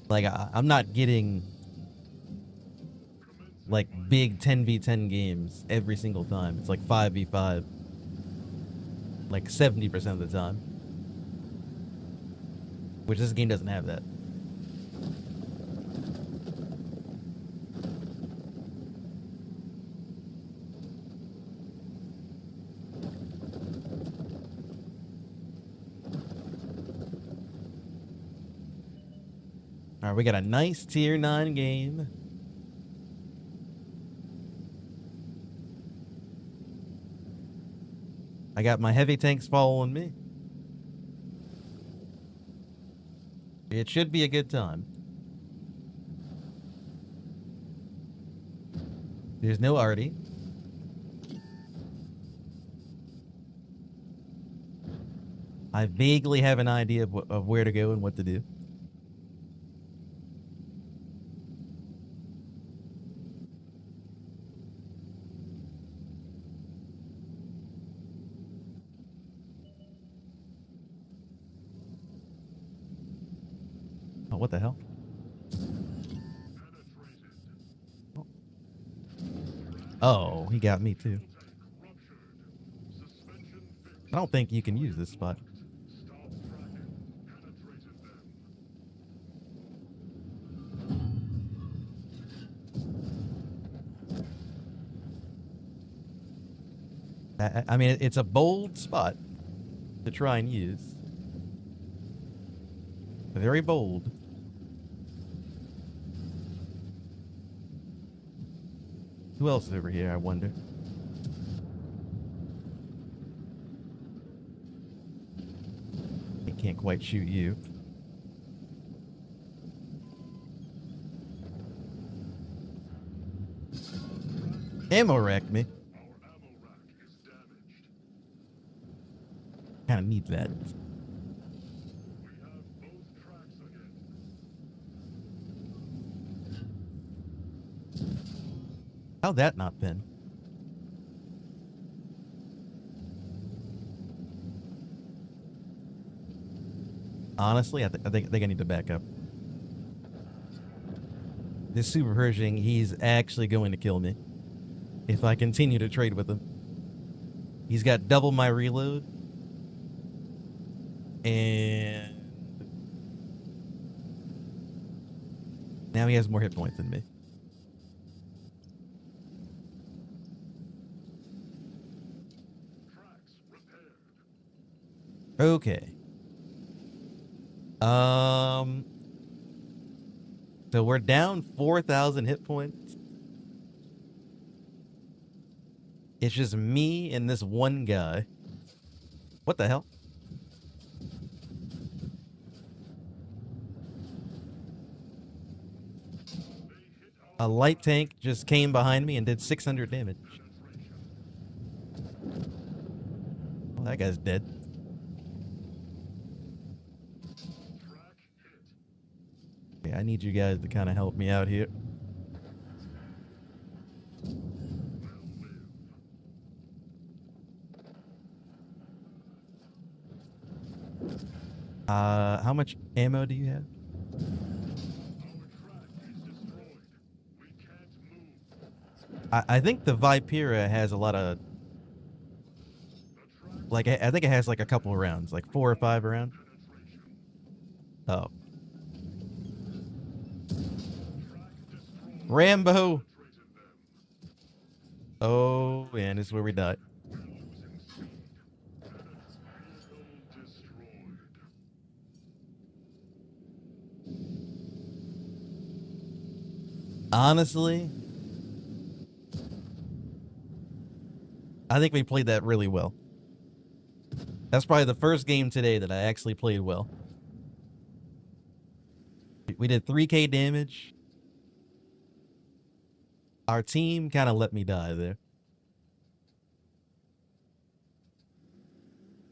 Like I'm not getting like big 10v10 games every single time. It's like 5v5 like 70% of the time. Which this game doesn't have that. Alright, we got a nice tier 9 game. I got my heavy tanks following me. It should be a good time. There's no Artie. I vaguely have an idea of where to go and what to do. Oh, what the hell? Oh, he got me too. I don't think you can use this spot. I mean, it's a bold spot to try and use. Very bold. Who else is over here, I wonder? I can't quite shoot you. Ammo racked me. Kind of need that. How'd that not been? Honestly, I think I need to back up. This Super Pershing, he's actually going to kill me if I continue to trade with him. He's got double my reload, and now he has more hit points than me. Okay. So we're down 4,000 hit points. It's just me and this one guy. What the hell? A light tank just came behind me and did 600 damage. Well, that guy's dead. Okay, I need you guys to kind of help me out here. How much ammo do you have? I think the Vipera has a lot of, like, I think it has like a couple of rounds, like 4 or 5 around. Oh. Rambo! Oh, and this is where we die. Honestly, I think we played that really well. That's probably the first game today that I actually played well. We did 3k damage. Our team kind of let me die there.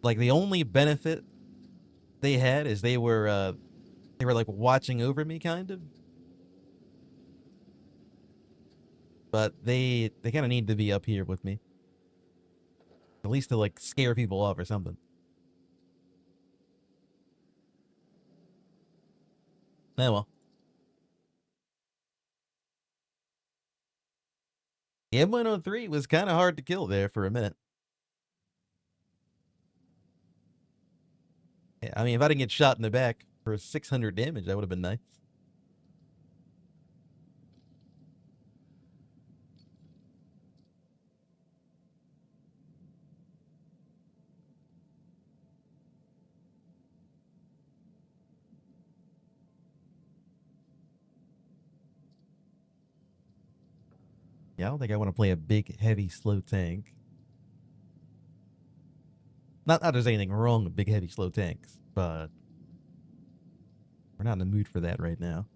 Like, the only benefit they had is they were like watching over me, kind of. But they kind of need to be up here with me. At least to like scare people off or something. Oh well. The M103 was kind of hard to kill there for a minute. Yeah, I mean, if I didn't get shot in the back for 600 damage, that would have been nice. Yeah, I don't think I want to play a big, heavy, slow tank. Not that there's anything wrong with big, heavy, slow tanks, but we're not in the mood for that right now.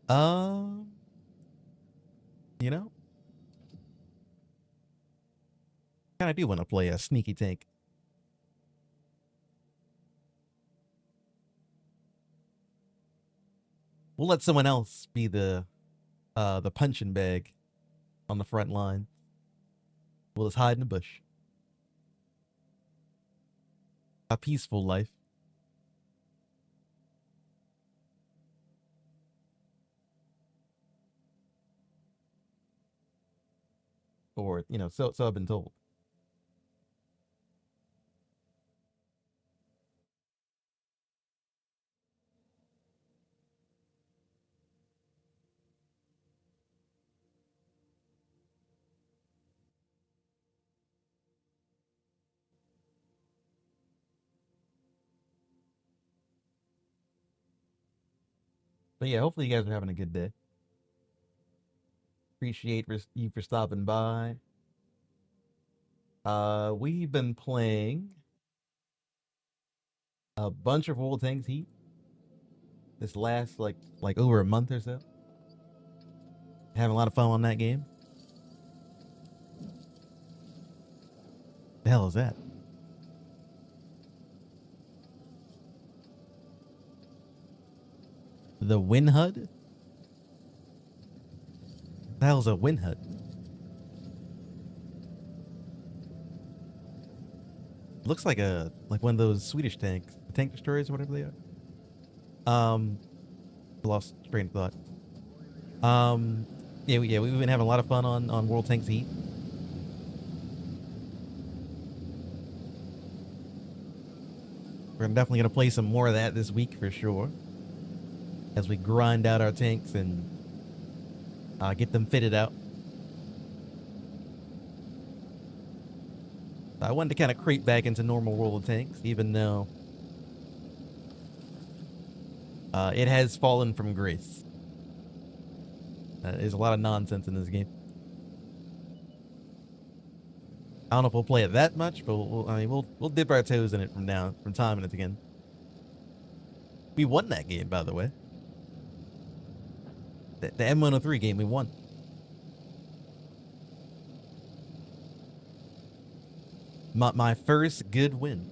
Um, you know, kind of do want to play a sneaky tank. We'll let someone else be the punching bag on the front line. We'll just hide in the bush. A peaceful life. Or, you know, so I've been told. But yeah, hopefully you guys are having a good day. Appreciate you for stopping by. We've been playing a bunch of World Tanks Heat this last like over a month or so. Having a lot of fun on that game. The hell is that? The Wind HUD? The hell's a Wind HUD? Looks like one of those Swedish tanks, tank destroyers or whatever they are. Lost train of thought. Yeah, we've been having a lot of fun on World Tanks Heat. We're definitely gonna play some more of that this week for sure, as we grind out our tanks and get them fitted out. I wanted to kind of creep back into normal World of Tanks, even though it has fallen from grace. There's a lot of nonsense in this game. I don't know if we'll play it that much, but we'll dip our toes in it from time and again. We won that game, by the way. The M103 game, we won. My first good win.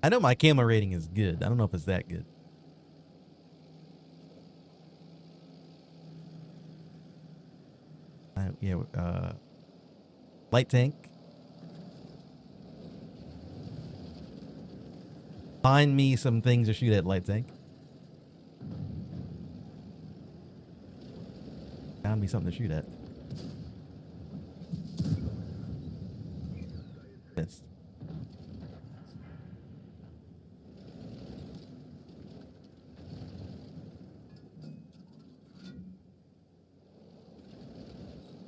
I know my camera rating is good. I don't know if it's that good. Light tank. Find me some things to shoot at, light tank. Found me something to shoot at. This.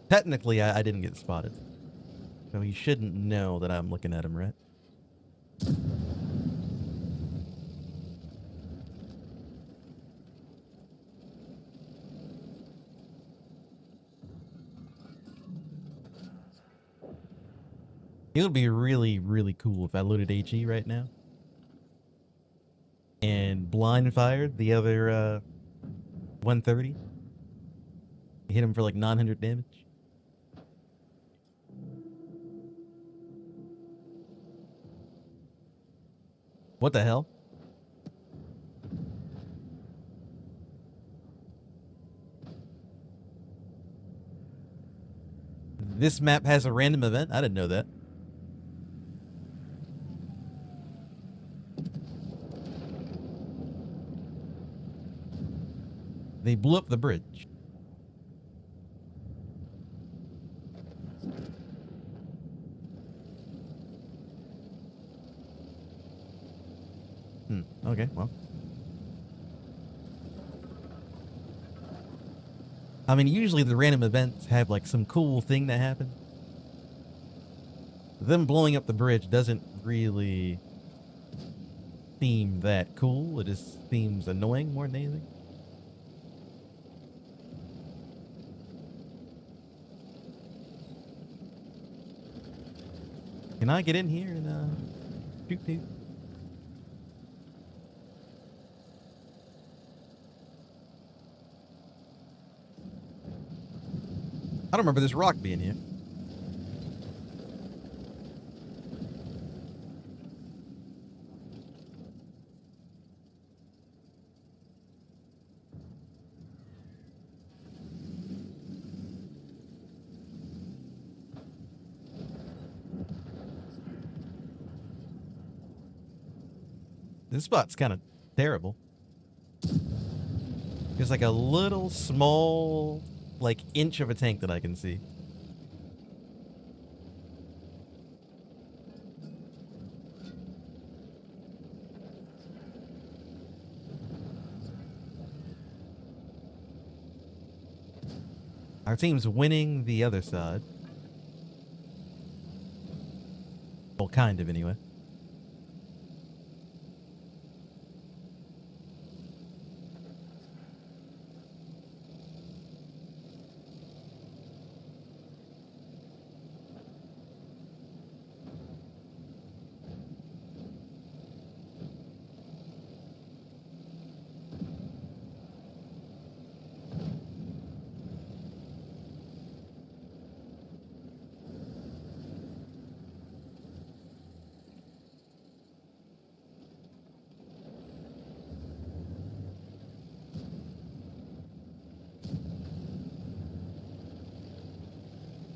Technically, I didn't get spotted. So he shouldn't know that I'm looking at him, right? It would be really, really cool if I loaded HE right now and blind fired the other 130. Hit him for like 900 damage. What the hell? This map has a random event? I didn't know that. They blew up the bridge. Okay, well. I mean, usually the random events have like some cool thing that happens. Them blowing up the bridge doesn't really seem that cool. It just seems annoying more than anything. Can I get in here and shoot people? I don't remember this rock being here. This spot's kind of terrible. There's like a little small, like inch of a tank that I can see. Our team's winning the other side. Well, kind of, anyway.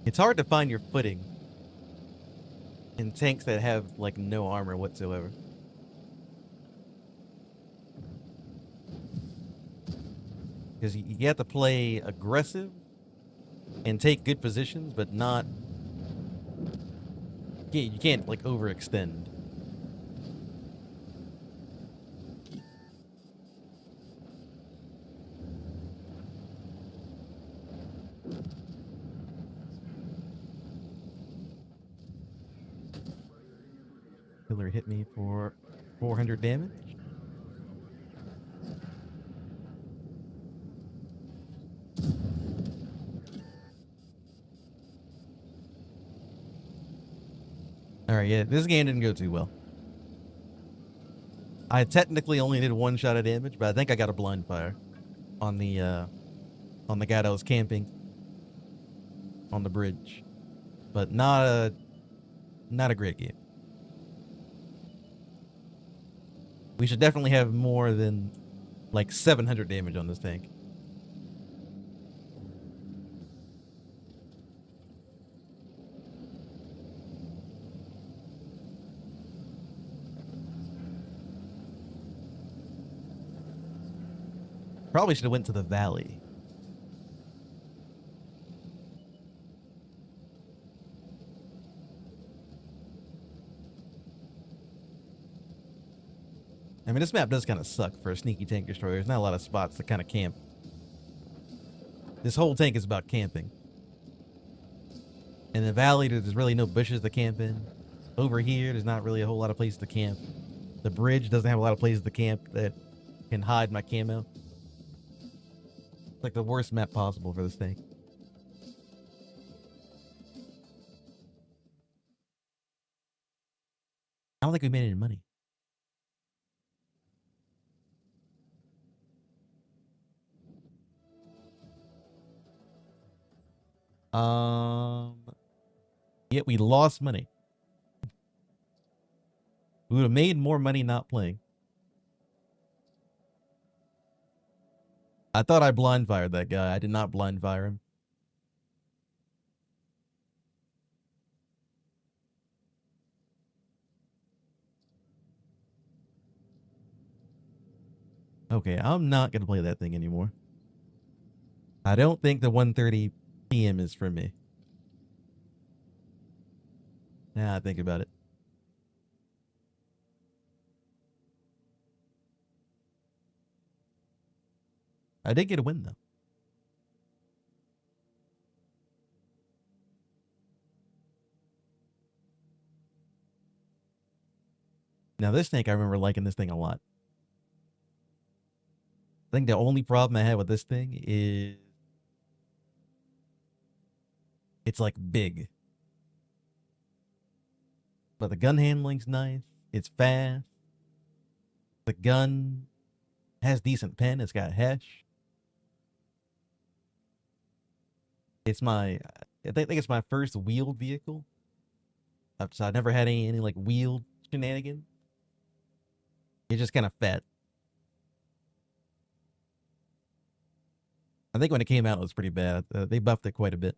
It's hard to find your footing in tanks that have, like, no armor whatsoever. Because you have to play aggressive and take good positions, but not... You can't, like, overextend. Killer hit me for 400 damage. Alright, yeah, this game didn't go too well. I technically only did one shot of damage, but I think I got a blind fire on the guy that was camping on the bridge. But not a great game. We should definitely have more than like 700 damage on this tank. Probably should have went to the valley. I mean, this map does kind of suck for a sneaky tank destroyer. There's not a lot of spots to kind of camp. This whole tank is about camping. In the valley, there's really no bushes to camp in. Over here, there's not really a whole lot of places to camp. The bridge doesn't have a lot of places to camp that can hide my camo. It's like the worst map possible for this tank. I don't think we made any money. Yet we lost money. We would have made more money not playing. I thought I blind fired that guy. I did not blind fire him. Okay, I'm not going to play that thing anymore. I don't think the 1:30 p.m. is for me. Now I think about it. I did get a win, though. Now, this tank, I remember liking this thing a lot. I think the only problem I had with this thing is it's, like, big. But the gun handling's nice. It's fast. The gun has decent pen. It's got hesh. It's my... I think it's my first wheeled vehicle. So I've never had any like, wheeled shenanigans. It's just kind of fat. I think when it came out, it was pretty bad. They buffed it quite a bit.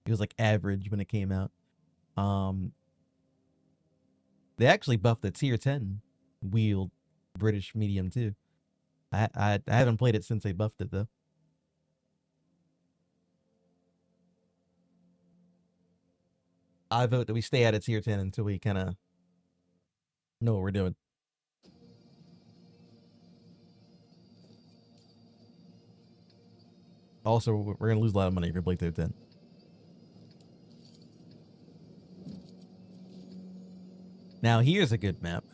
It was like average when it came out. They actually buffed the tier 10 wheeled British medium too. I haven't played it since they buffed it though. I vote that we stay at a tier 10 until we kind of know what we're doing. Also, we're gonna lose a lot of money if we play top 10. Now here's a good map.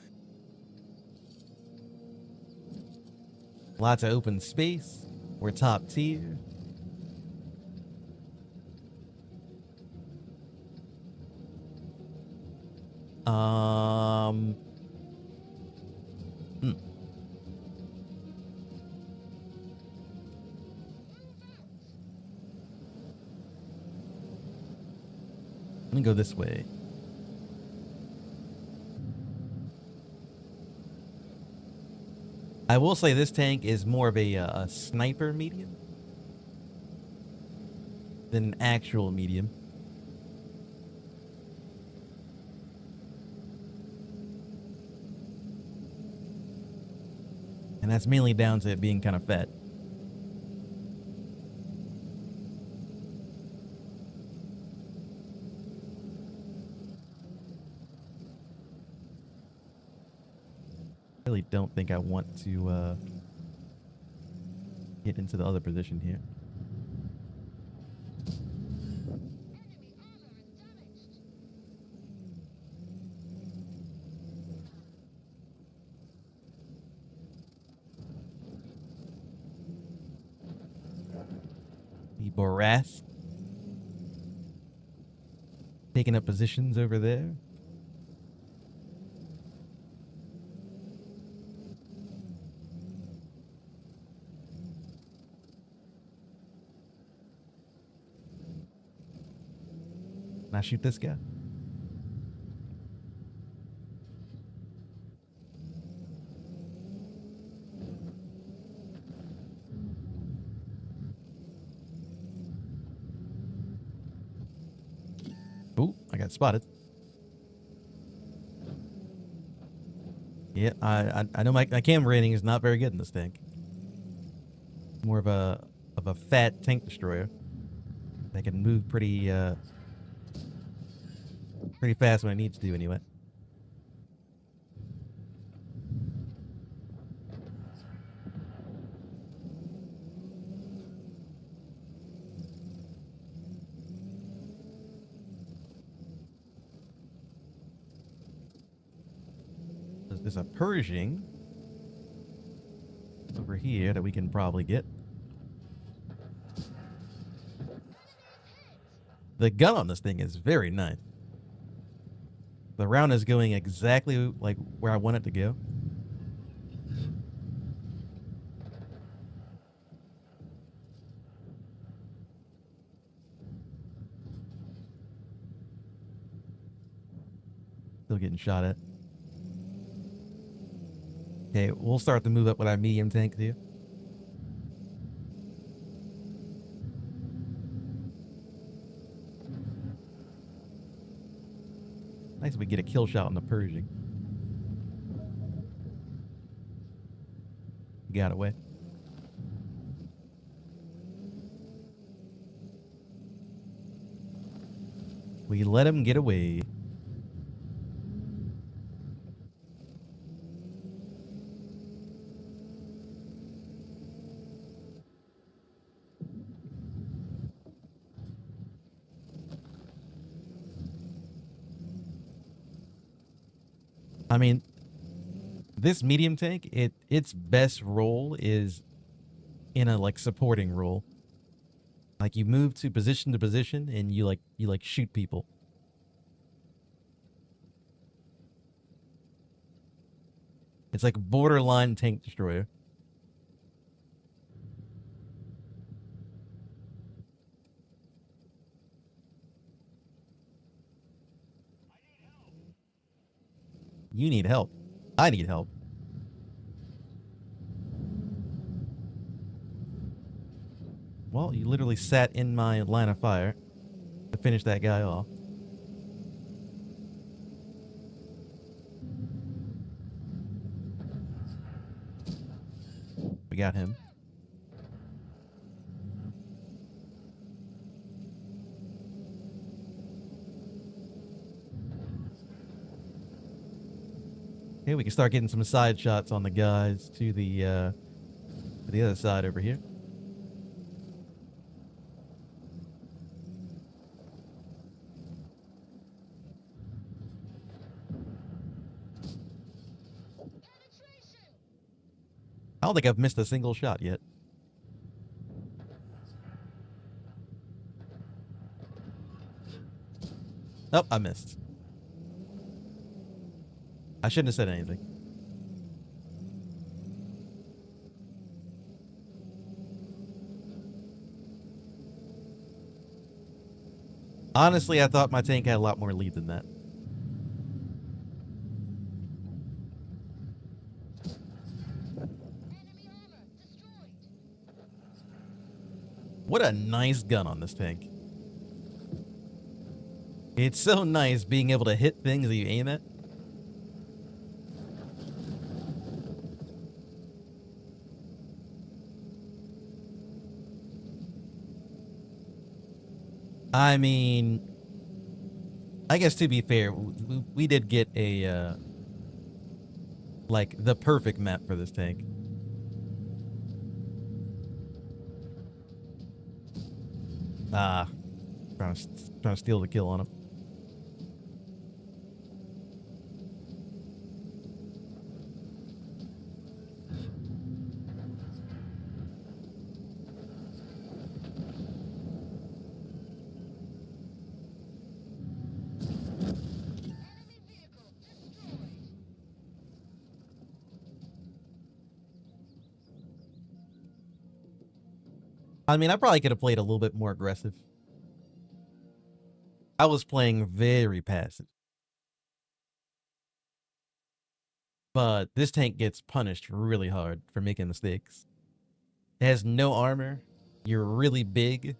Lots of open space. We're top tier. Hmm. Let me go this way. I will say this tank is more of a sniper medium than an actual medium. And that's mainly down to it being kind of fat. I really don't think I want to get into the other position here. The Borath taking up positions over there. Can I shoot this guy? Oh, I got spotted. Yeah, I know my camera rating is not very good in this tank. More of a fat tank destroyer that can move pretty fast when it needs to anyway. There's a Pershing over here that we can probably get. The gun on this thing is very nice. The round is going exactly like where I want it to go. Still getting shot at. Okay, we'll start to move up with our medium tank too. Nice if we get a kill shot on the Pershing. Got away. We let him get away. I mean, this medium tank, its best role is in a like supporting role. Like you move to position and you shoot people. It's like borderline tank destroyer. You need help. I need help. Well, you literally sat in my line of fire to finish that guy off. We got him. Okay, we can start getting some side shots on the guys to the other side over here. don't think I've missed a single shot yet. Oh, I missed. I shouldn't have said anything. Honestly, I thought my tank had a lot more lead than that. What a nice gun on this tank. It's so nice being able to hit things that you aim at. I mean, I guess to be fair, we did get a, like, the perfect map for this tank. Trying to steal the kill on him. I mean, I probably could have played a little bit more aggressive. I was playing very passive. But this tank gets punished really hard for making mistakes. It has no armor. You're really big.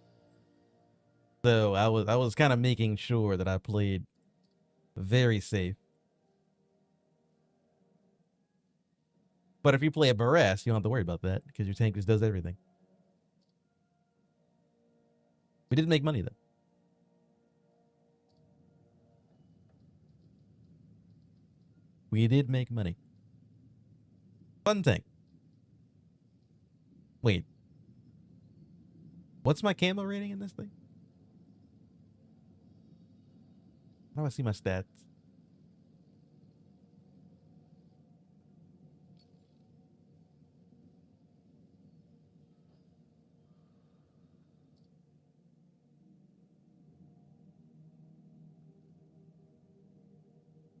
So I was kind of making sure that I played very safe. But if you play a Barras, you don't have to worry about that because your tank just does everything. We did make money though. We did make money. Fun thing. Wait. What's my camo rating in this thing? How do I see my stats?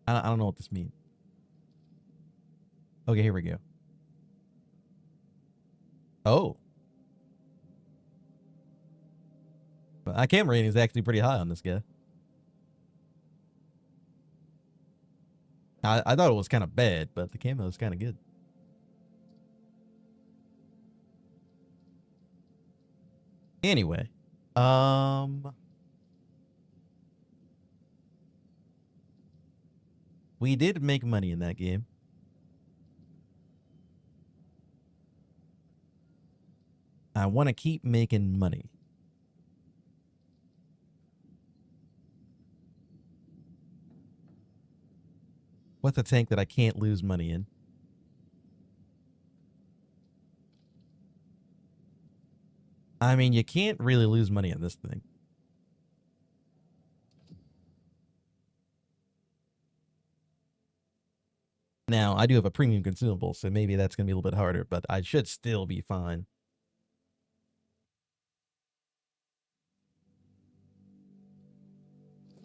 I don't know what this means. Okay, here we go. Oh. My camera rating is actually pretty high on this guy. I thought it was kind of bad, but the camo is kind of good. Anyway, we did make money in that game. I want to keep making money. What's a tank that I can't lose money in? I mean, you can't really lose money on this thing. Now, I do have a premium consumable, so maybe that's going to be a little bit harder, but I should still be fine.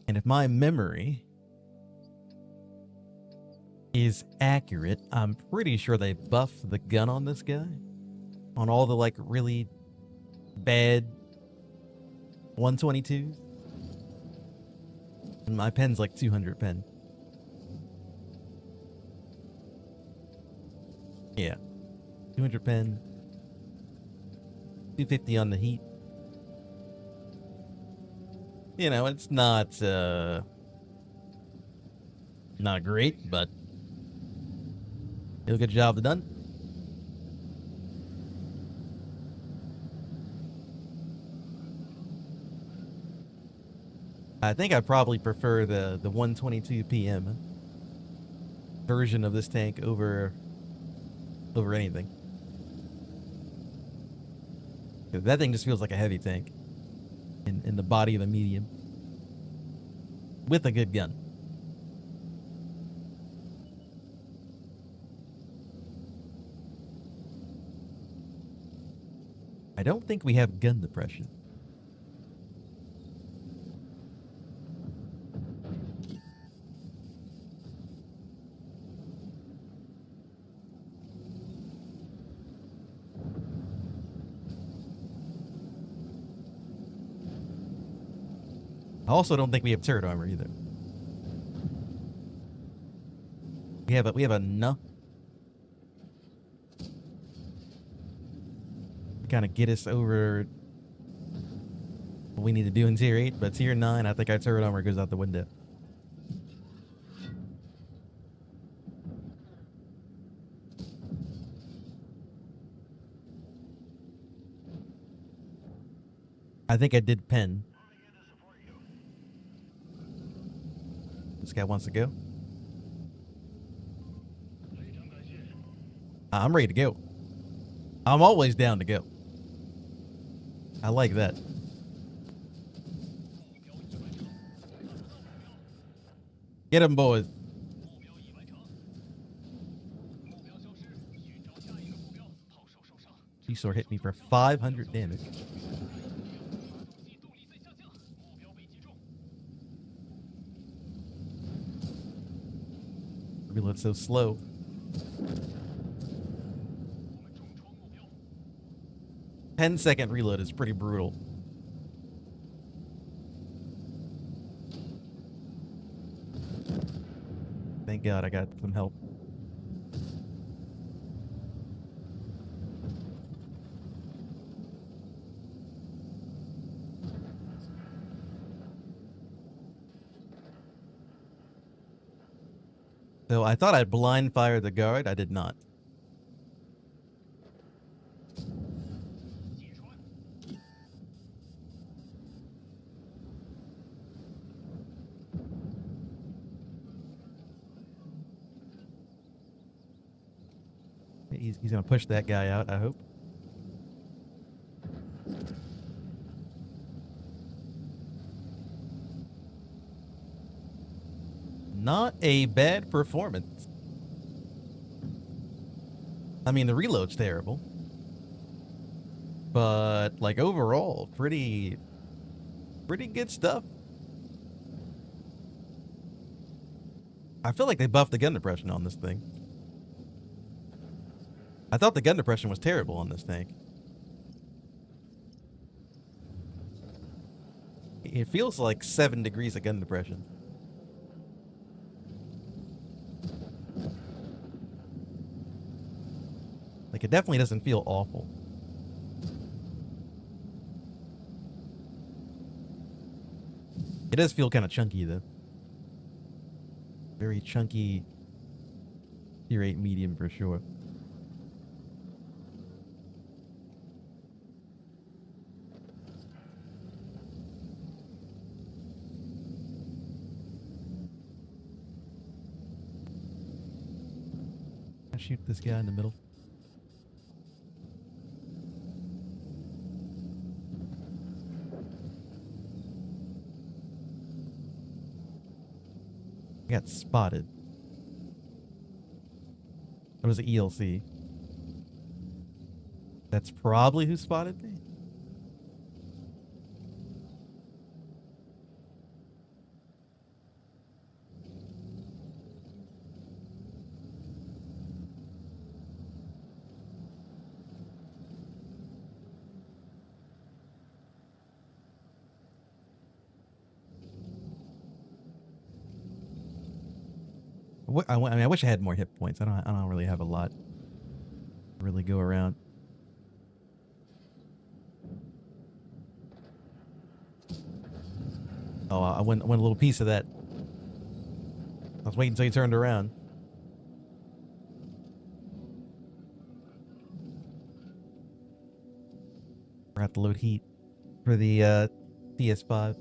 And if my memory is accurate, I'm pretty sure they buffed the gun on this guy. On all the, like, really bad 122s. And my pen's like 200 pen. Yeah. 200 pen. 250 on the heat. You know, it's not great, but it'll get the job done. I think I probably prefer the 122 PM version of this tank over anything. That thing just feels like a heavy tank in the body of a medium with a good gun. I don't think we have gun depression. I also don't think we have turret armor either. We have enough to kind of get us over what we need to do in tier 8, but tier 9, I think our turret armor goes out the window. I think I did pen. This guy wants to go. I'm ready to go. I'm always down to go. I like that. Get him, boys. G-Sword hit me for 500 damage. Reload's so slow. Ten-second reload is pretty brutal. Thank God I got some help. So I thought I'd blind fire the guard. I did not. He's gonna push that guy out, I hope. Not a bad performance. I mean, the reload's terrible. But, like, overall, pretty good stuff. I feel like they buffed the gun depression on this thing. I thought the gun depression was terrible on this tank. It feels like 7 degrees of gun depression. Like, it definitely doesn't feel awful. It does feel kind of chunky, though. Very chunky tier 8 medium for sure. I shoot this guy in the middle. I got spotted. It was an ELC. That's probably who spotted me. I mean, I wish I had more hit points. I don't really have a lot to really go around. Oh, I went a little piece of that. I was waiting until he turned around. We're have to load heat for the PS5.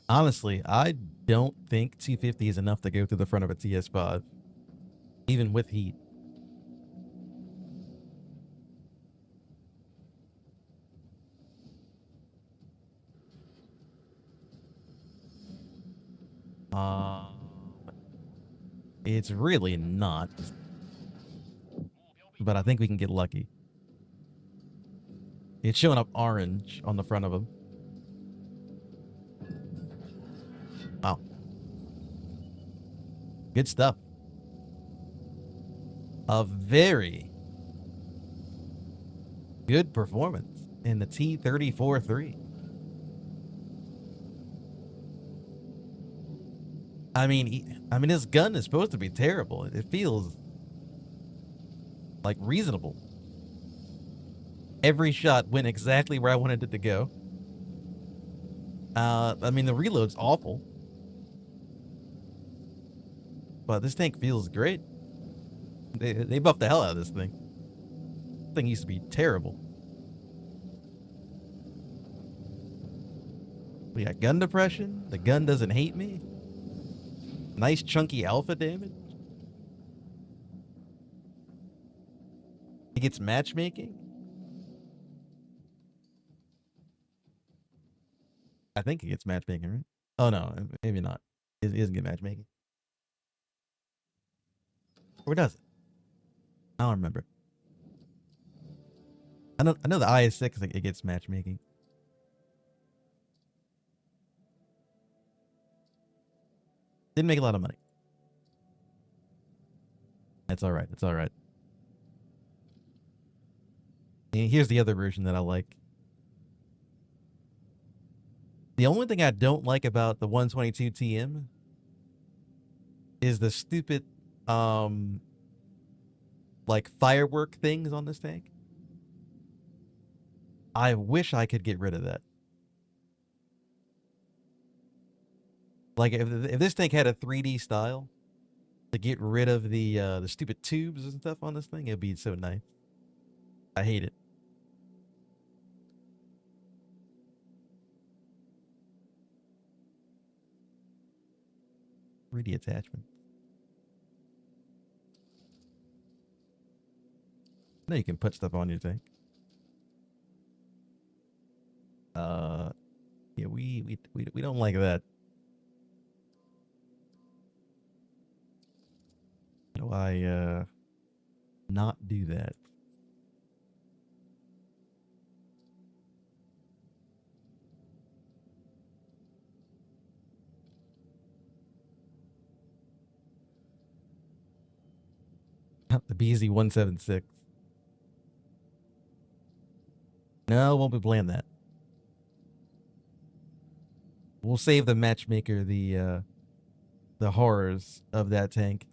Honestly, I'd don't think 250 is enough to go through the front of a TS5, even with heat. It's really not, but I think we can get lucky. It's showing up orange on the front of him. Wow. Good stuff. A very good performance in the T-34-3. I mean, his gun is supposed to be terrible. It feels like reasonable. Every shot went exactly where I wanted it to go. I mean, the reload's awful, but this tank feels great. They buffed the hell out of this thing. This thing used to be terrible. We got gun depression. The gun doesn't hate me. Nice chunky alpha damage. He gets matchmaking. I think he gets matchmaking, right? Oh no, maybe not. He doesn't get matchmaking. Or does it? I don't remember. I know the IS-6 it gets matchmaking. Didn't make a lot of money. That's all right. It's all right. And here's the other version that I like. The only thing I don't like about the 122 TM is the stupid like firework things on this tank. I wish I could get rid of that. Like if this tank had a 3D style to get rid of the stupid tubes and stuff on this thing, it'd be so nice. I hate it. 3D attachment. No, you can put stuff on your tank. Yeah, we don't like that. How do I not do that? The BZ-176. No, won't be playing that. We'll save the matchmaker the horrors of that tank.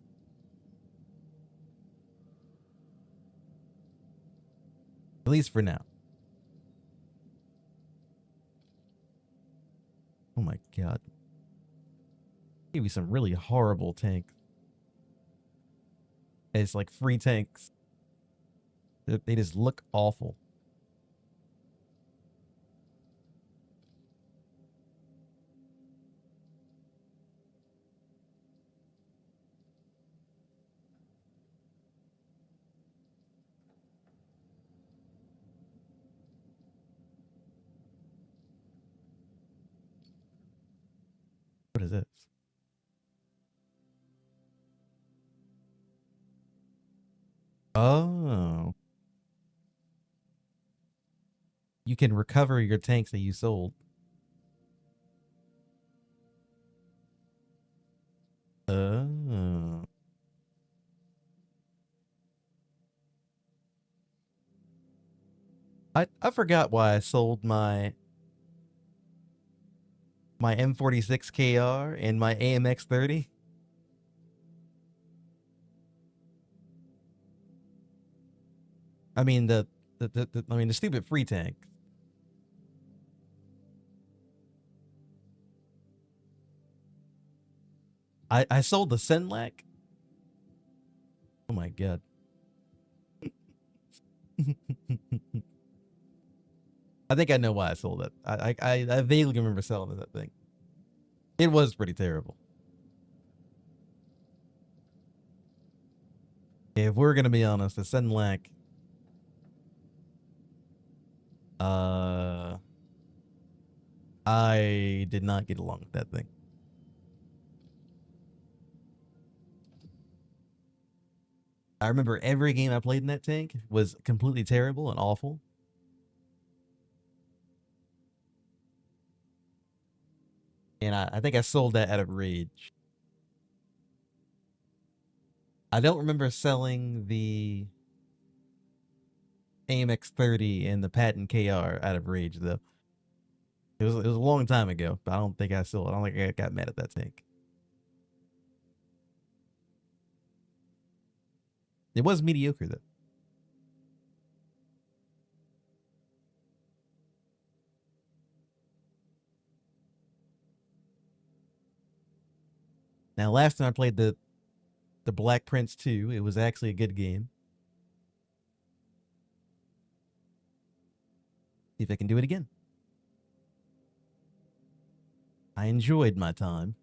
At least for now. Oh my god. Give me some really horrible tanks. It's like free tanks. They just look awful. What is this? Oh. You can recover your tanks that you sold. Oh. I forgot why I sold my M46KR and my AMX30. I mean the stupid free tank. I sold the Senlac. Oh my god. I think I know why I sold it. I vaguely remember selling that thing. It was pretty terrible. If we're gonna be honest, the Senlac, I did not get along with that thing. I remember every game I played in that tank was completely terrible and awful. And I think I sold that out of rage. I don't remember selling the AMX-30 and the Patton KR out of rage, though. It was a long time ago, but I don't think I sold it. I don't think I got mad at that tank. It was mediocre, though. Now, last time I played the Black Prince 2, it was actually a good game. See if I can do it again. I enjoyed my time,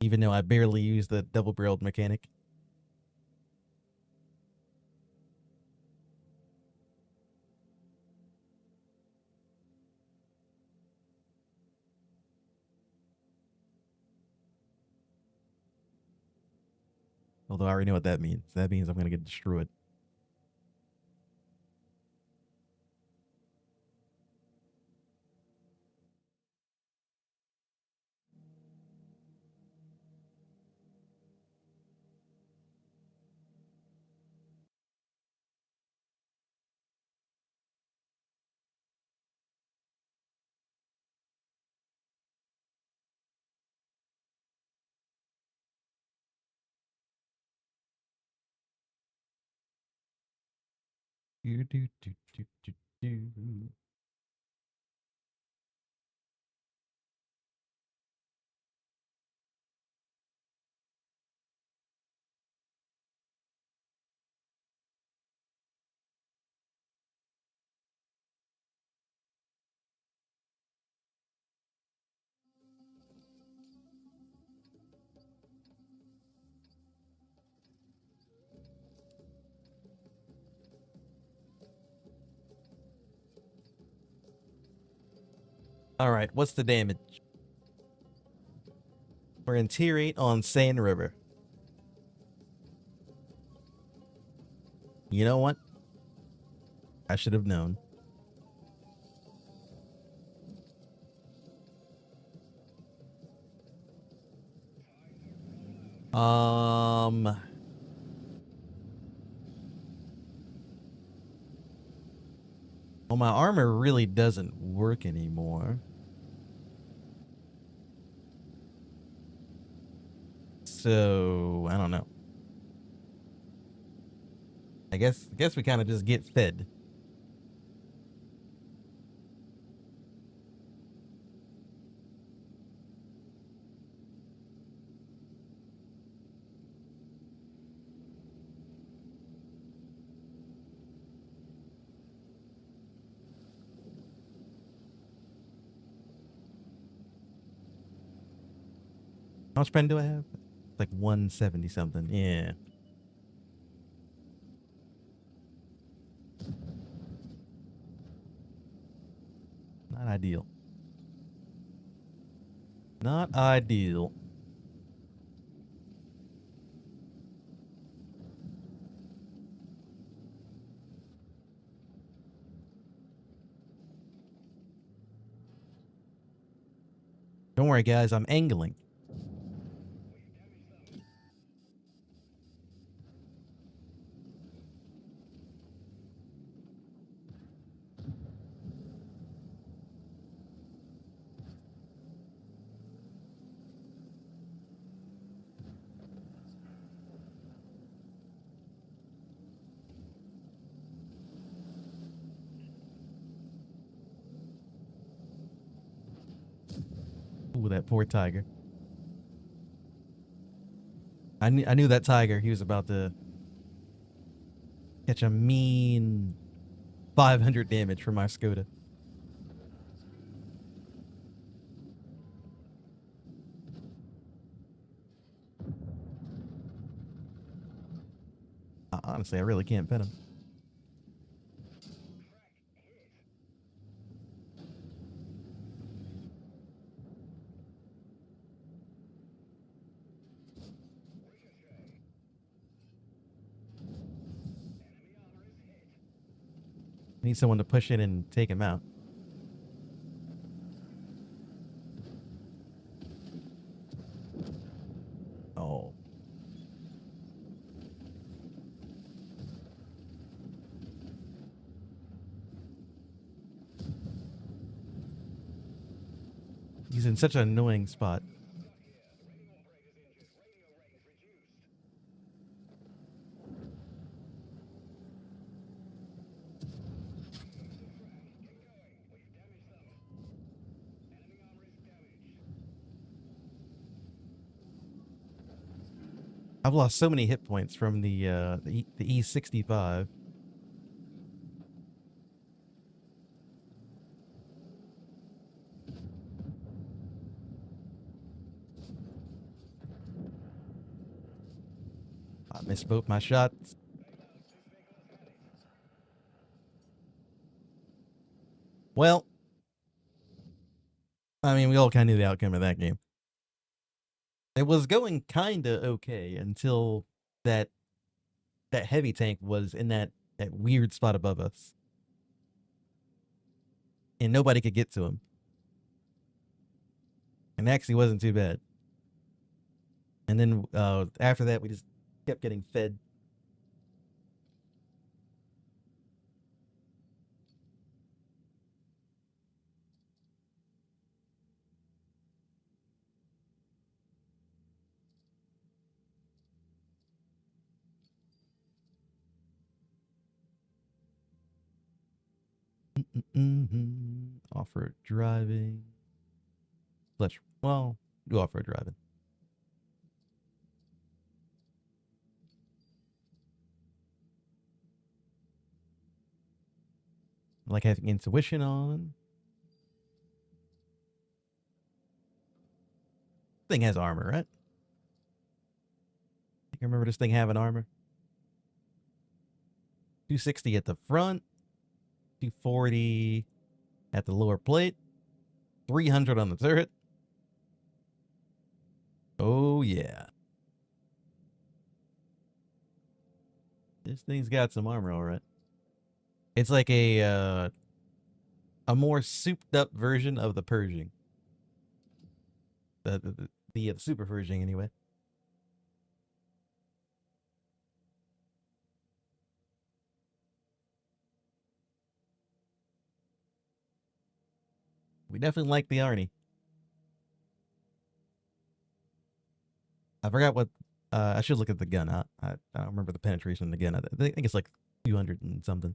even though I barely used the double-barreled mechanic. Although I already know what that means. That means I'm going to get destroyed. Do, do, do, do, do, do. All right, what's the damage? We're in tier 8 on Sand River. You know what? I should have known. Well, my armor really doesn't work anymore. So, I don't know. I guess we kind of just get fed. How much pen do I have? Like 170 something. Yeah. Not ideal. Not ideal. Don't worry, guys. I'm angling. Ooh, that poor tiger. I knew that tiger. He was about to catch a mean 500 damage from my Skoda. Honestly, I really can't pin him. Need someone to push in and take him out. Oh. He's in such an annoying spot. I've lost so many hit points from the E65. I missed both my shots. Well, I mean, we all kind of knew the outcome of that game. It was going kind of okay until that heavy tank was in that weird spot above us, and nobody could get to him. And actually wasn't too bad. And then after that, we just kept getting fed. Off-road driving. Well, do off-road driving. I like having intuition on. Thing has armor, right? I remember this thing having armor. 260 at the front, 240 at the lower plate, 300 on the turret. Oh yeah. This thing's got some armor, all right. It's like a more souped up version of the Pershing. The Super Pershing, anyway. We definitely like the Arnie. I forgot what. I should look at the gun. I don't remember the penetration of the gun. I think it's like 200 and something.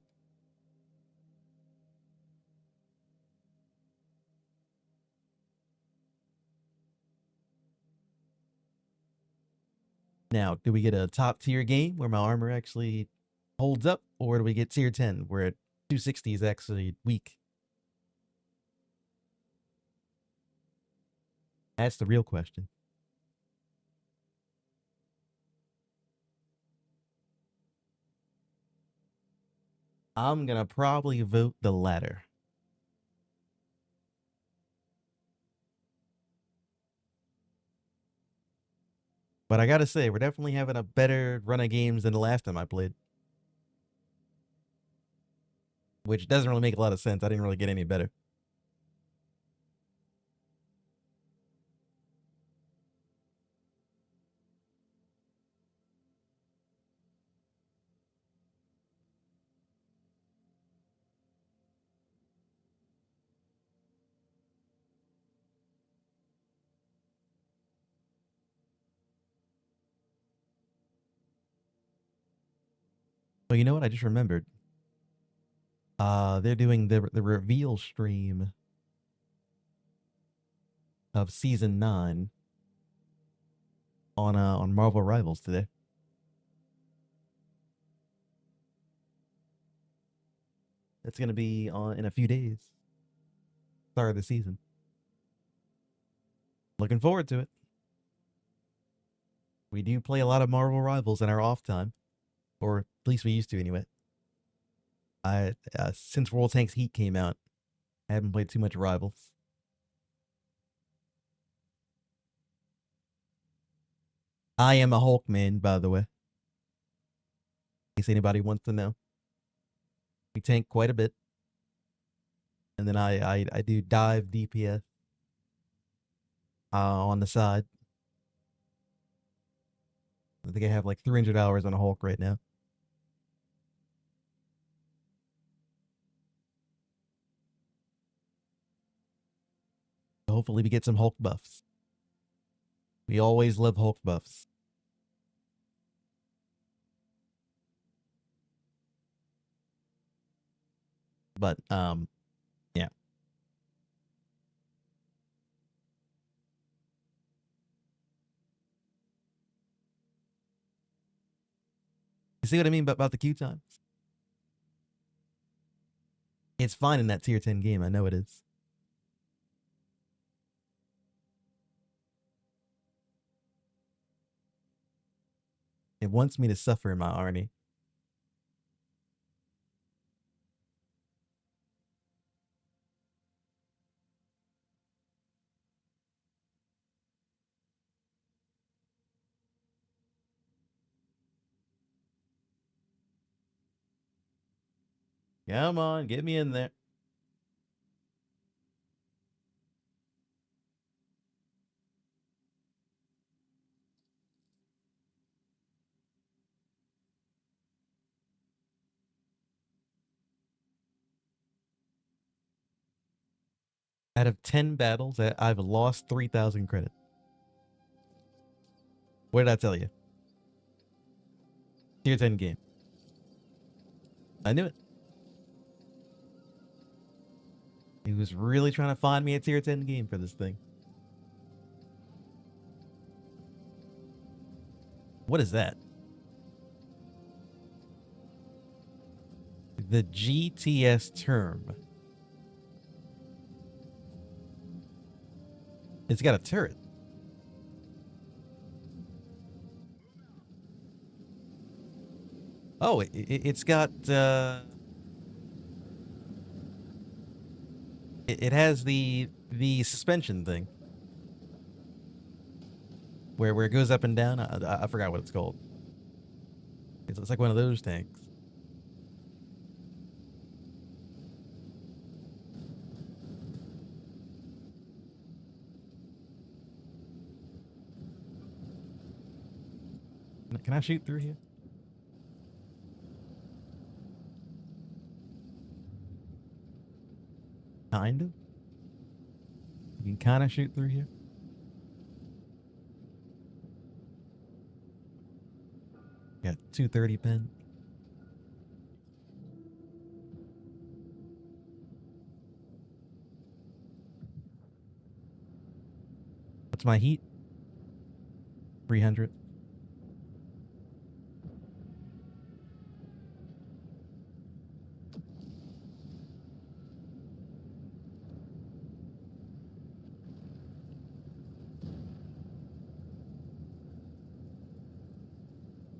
Now, do we get a top tier game where my armor actually holds up, or do we get tier 10 where 260 is actually weak? That's the real question. I'm gonna probably vote the latter. But I gotta say, we're definitely having a better run of games than the last time I played. Which doesn't really make a lot of sense. I didn't really get any better. Well, you know what? I just remembered. They're doing the reveal stream of season 9 on Marvel Rivals today. It's gonna be on in a few days. Start of the season. Looking forward to it. We do play a lot of Marvel Rivals in our off time. or at least we used to anyway. Since World Tanks Heat came out, I haven't played too much Rivals. I am a Hulk man, by the way, in case anybody wants to know. We tank quite a bit, and then I do dive DPS on the side. I think I have like 300 hours on a Hulk right now. Hopefully we get some Hulk buffs. We always love Hulk buffs. But, yeah. You see what I mean about the queue times? It's fine in that tier 10 game. I know it is. It wants me to suffer in my Arnie. Come on, get me in there. Out of 10 battles, I've lost 3,000 credit. What did I tell you? Tier 10 game. I knew it. He was really trying to find me a tier 10 game for this thing. What is that? The GTS term. It's got a turret. Oh, it's got, it has the suspension thing. Where it goes up and down. I forgot what it's called. It's like one of those tanks. Can I shoot through here? Kind of. You can kind of shoot through here. Got 230 pin. What's my heat? 300.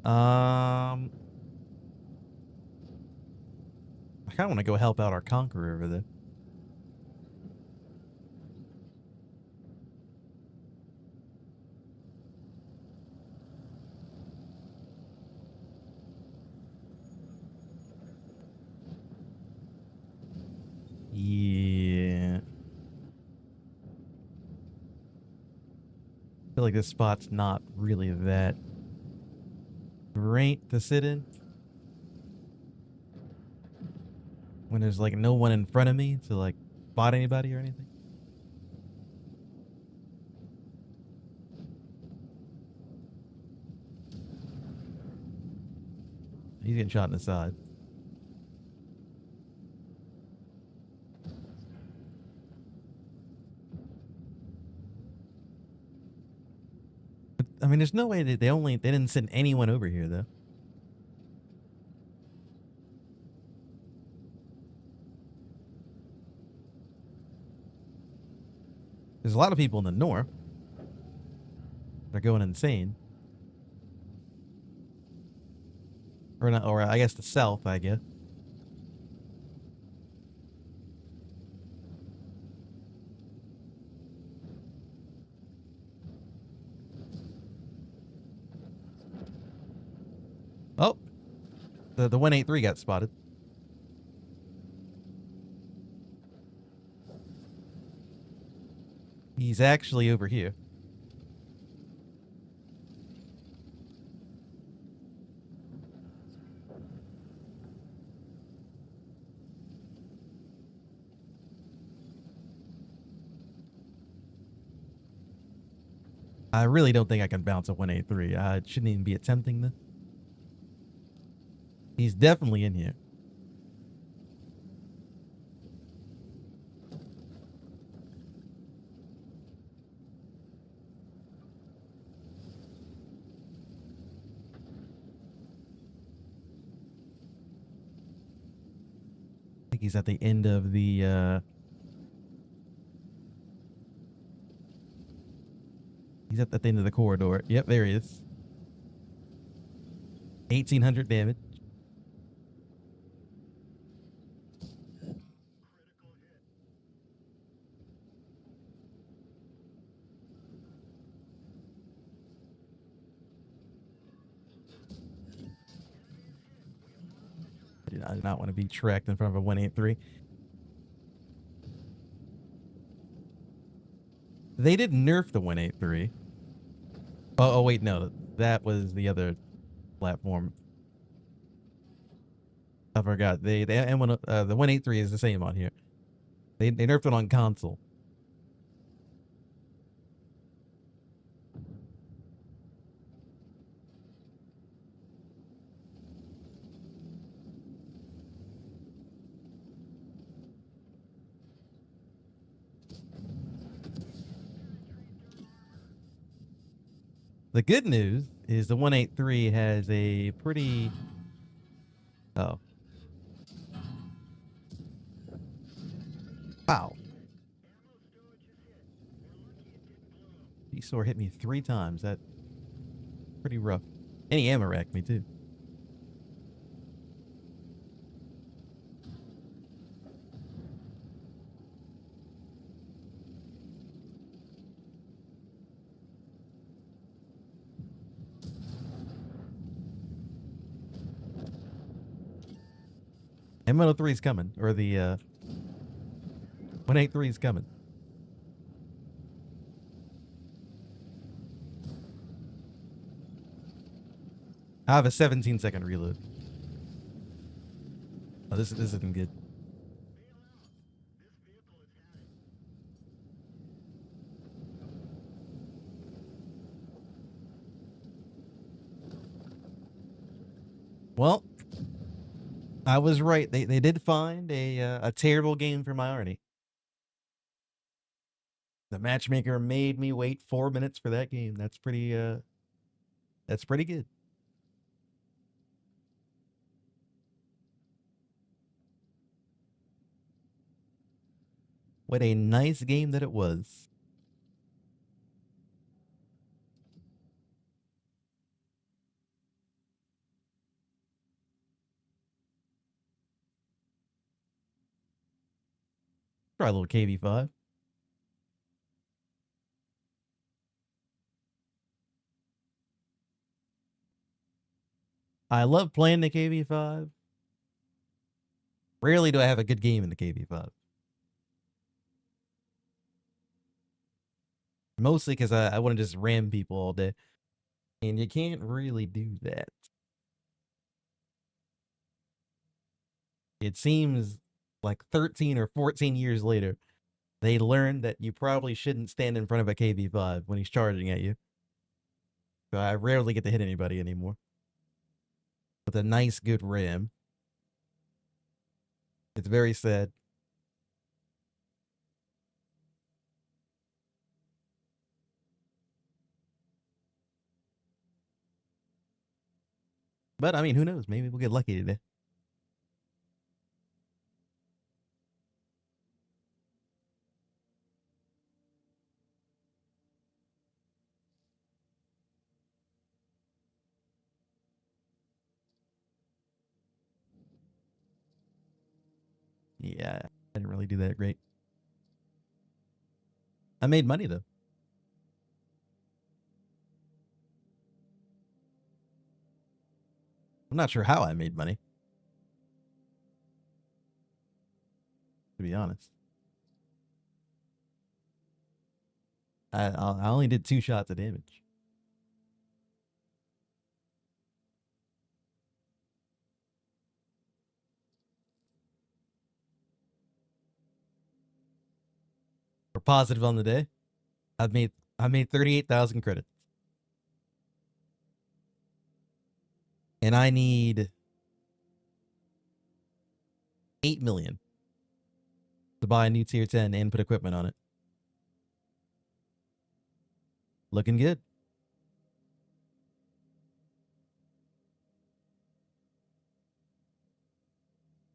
I kind of want to go help out our Conqueror over there. Yeah. I feel like this spot's not really that great to sit in. When there's like no one in front of me to like spot anybody or anything. He's getting shot in the side. I mean, there's no way that they didn't send anyone over here though. There's a lot of people in the north. They're going insane. Or not, or I guess the south, I guess. Oh, the 183 got spotted. He's actually over here. I really don't think I can bounce a 183. I shouldn't even be attempting this. He's definitely in here. I think he's at the end of the he's at the end of the corridor. Yep, there he is. 1800 damage. I do not want to be tracked in front of a 183. They did nerf the 183. Oh wait, no, that was the other platform. I forgot. The M1 the 183 is the same on here. They nerfed it on console. The good news is the 183 has a pretty oh. Wow. D-Sword hit me 3 times. That's pretty rough. And he ammo racked me too. M103 is coming. Or the 183 is coming. I have a 17-second reload. Oh, this isn't good. Well, I was right. They did find a terrible game for my Arnie. The matchmaker made me wait 4 minutes for that game. That's pretty good. What a nice game that it was. Try a little KV5. I love playing the KV5. Rarely do I have a good game in the KV5. Mostly because I want to just ram people all day. And you can't really do that. It seems like 13 or 14 years later, they learned that you probably shouldn't stand in front of a KV5 when he's charging at you. So I rarely get to hit anybody anymore. With a nice, good ram. It's very sad. But I mean, who knows? Maybe we'll get lucky today. Yeah, I didn't really do that great. I made money though. I'm not sure how I made money, to be honest. I only did 2 shots of damage. We're positive on the day. I made 38,000 credits. And I need 8 million to buy a new tier 10 and put equipment on it. Looking good.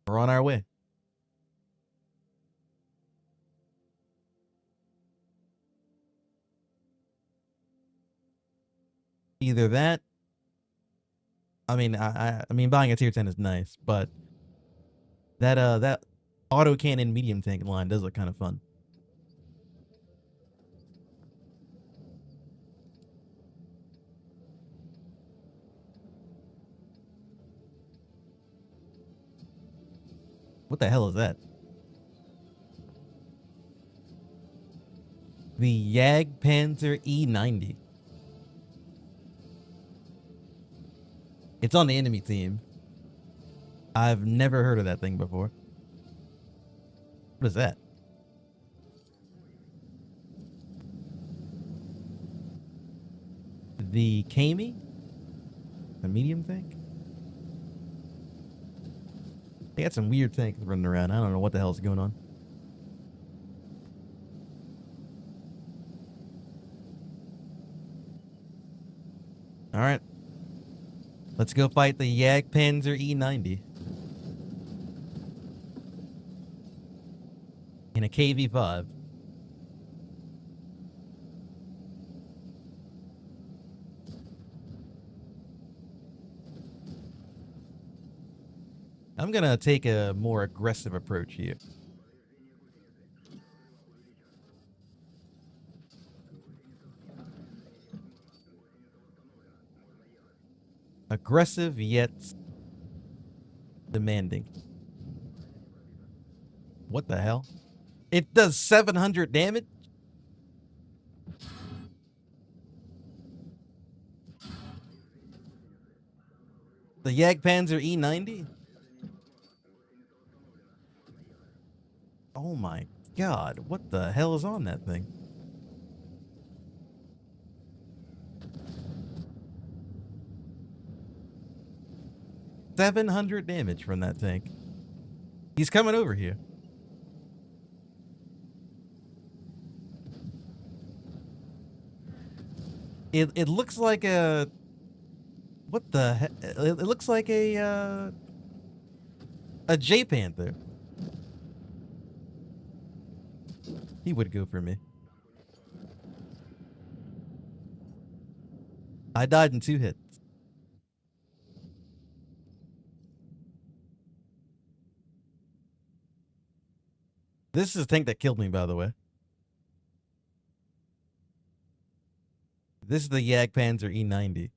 We're on our way. Either that. I mean, buying a tier 10 is nice, but that autocannon medium tank line does look kind of fun. What the hell is that? The Jagdpanzer E90. It's on the enemy team. I've never heard of that thing before. What is that? The Kami? The medium tank? They got some weird tanks running around. I don't know what the hell's going on. Alright. Let's go fight the Jagdpanzer E90. In a KV-5. I'm gonna take a more aggressive approach here. Aggressive yet demanding. What the hell? It does 700 damage? The Jagdpanzer E90? Oh my god, what the hell is on that thing? $700 damage from that tank. He's coming over here. It looks like a... What the heck? It looks like a J-Panther. He would go for me. I died in 2 hits. This is the tank that killed me, by the way. This is the Jagdpanzer E90.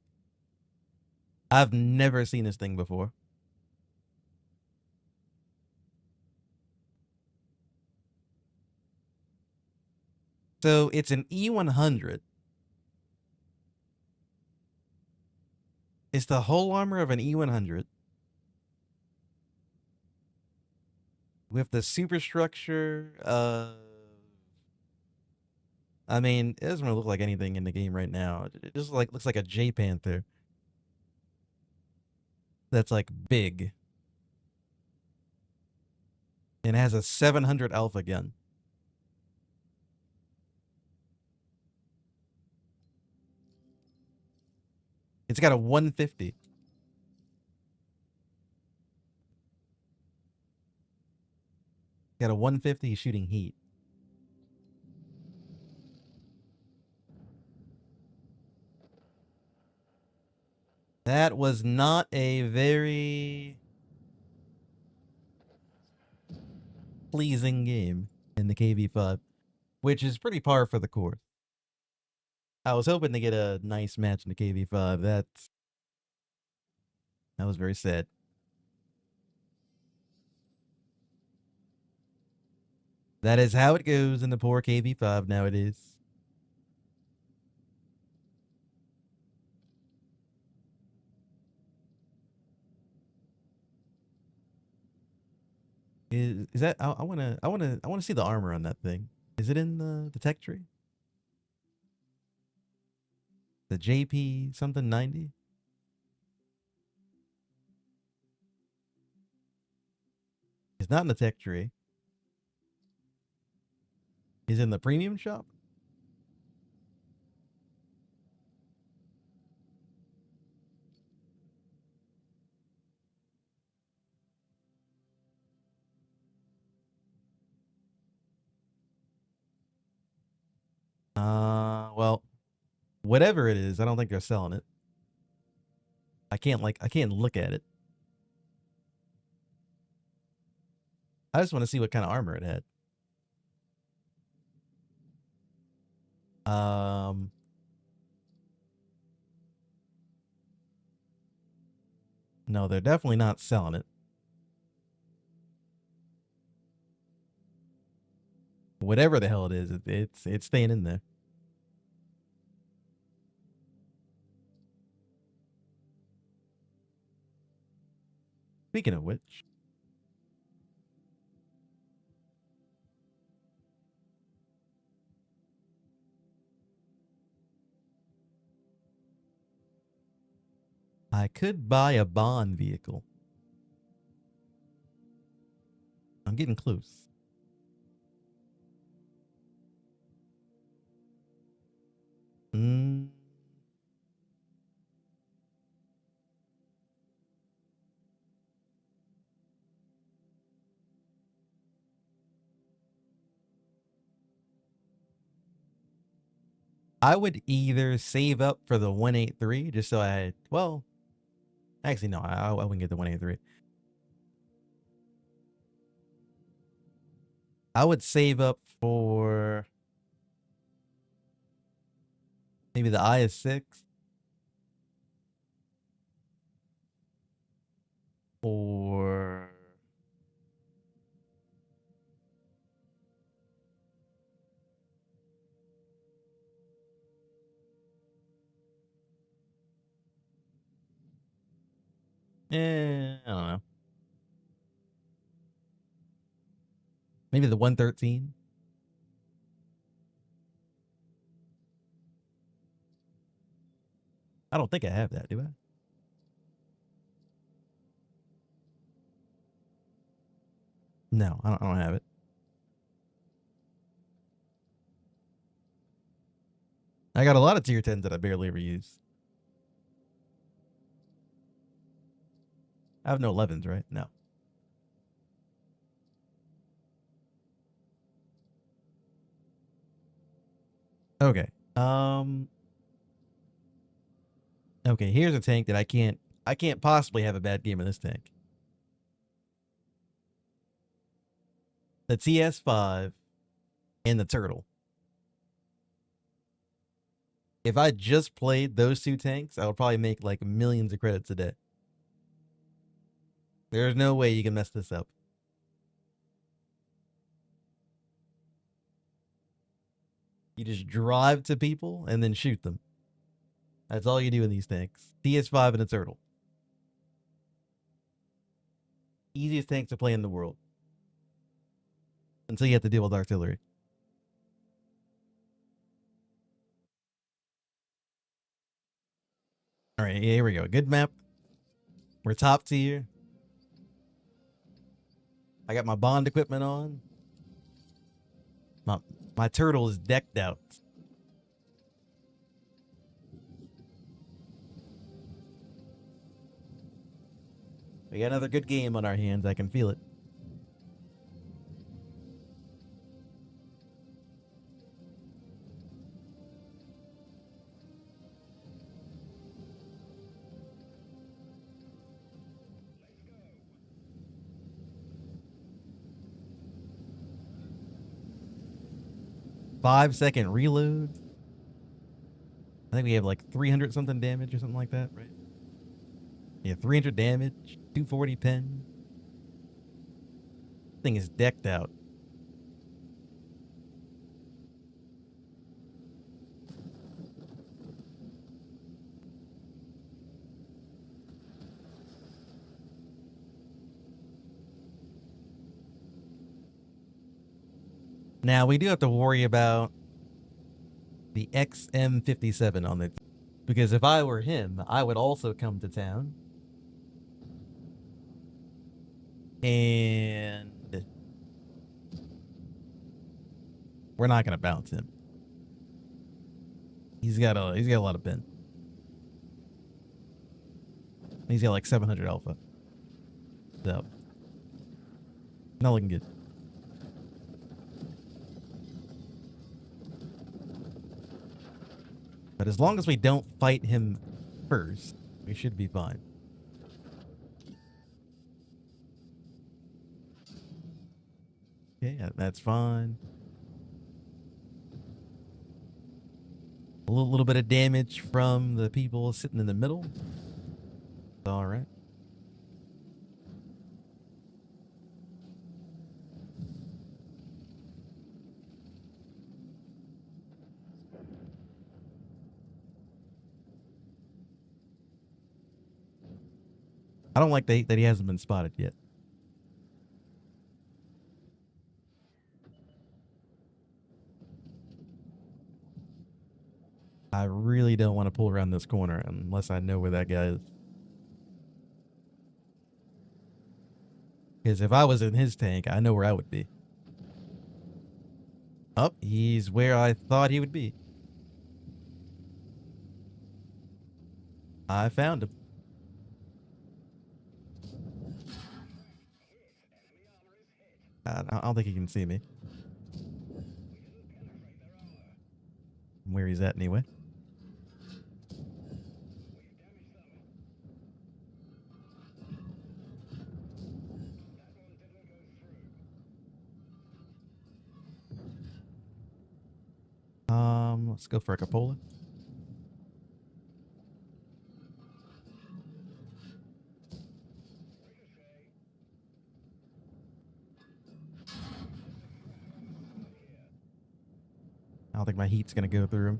I've never seen this thing before. So it's an E100. It's the whole armor of an E100. With the superstructure. I mean, it doesn't really look like anything in the game right now. It just looks like a J-Panther. That's like big. And it has a 700 alpha gun. It's got a 150. Got a 150 shooting heat. That was not a very... pleasing game in the KV5, which is pretty par for the course. I was hoping to get a nice match in the KV5. That was very sad. That is how it goes in the poor KV5 nowadays. Is that I wanna see the armor on that thing. Is it in the tech tree? The JP something 90? It's not in the tech tree. Is it in the premium shop? Well, whatever it is, I don't think they're selling it. I can't look at it. I just want to see what kind of armor it had. No, they're definitely not selling it. Whatever the hell it is, it's staying in there. Speaking of which, I could buy a Bond vehicle. I'm getting close. Mm. I would either save up for the 183 just so I, well, actually no, I wouldn't get the 183. I would save up for maybe the IS-6 or I don't know. Maybe the 113. I don't think I have that, do I? No, I don't have it. I got a lot of tier 10s that I barely ever use. I have no 11s, right? No. Okay. Okay, here's a tank that I can't possibly have a bad game in this tank. The TS5 and the Turtle. If I just played those two tanks, I would probably make like millions of credits a day. There's no way you can mess this up. You just drive to people and then shoot them. That's all you do in these tanks. TS5 and a Turtle. Easiest tank to play in the world. Until you have to deal with artillery. Alright, here we go. Good map. We're top tier. I got my Bond equipment on. My Turtle is decked out. We got another good game on our hands. I can feel it. 5-second reload. I think we have like 300 something damage or something like that, right? Yeah, 300 damage, 240 pen. Thing is decked out. Now we do have to worry about the XM57 on it, because if I were him, I would also come to town. And we're not gonna bounce him. He's got a lot of pen. He's got like 700 alpha. So not looking good. But as long as we don't fight him first, we should be fine. Yeah, that's fine. A little bit of damage from the people sitting in the middle. All right. I don't like that he hasn't been spotted yet. I really don't want to pull around this corner unless I know where that guy is. Because if I was in his tank, I know where I would be. Oh, he's where I thought he would be. I found him. I don't think he can see me. Where he's at anyway. Let's go for a cupola. I don't think my heat's gonna go through him.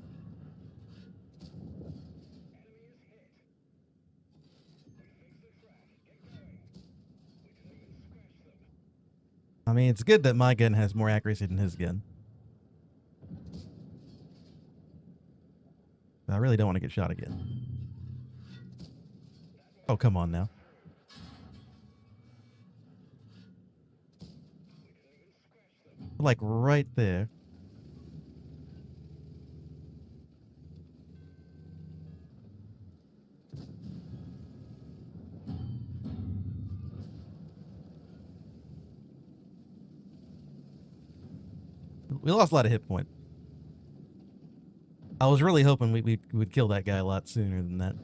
I mean, it's good that my gun has more accuracy than his gun. I really don't want to get shot again. Oh, come on now. Like right there. We lost a lot of hit points. I was really hoping we would kill that guy a lot sooner than that.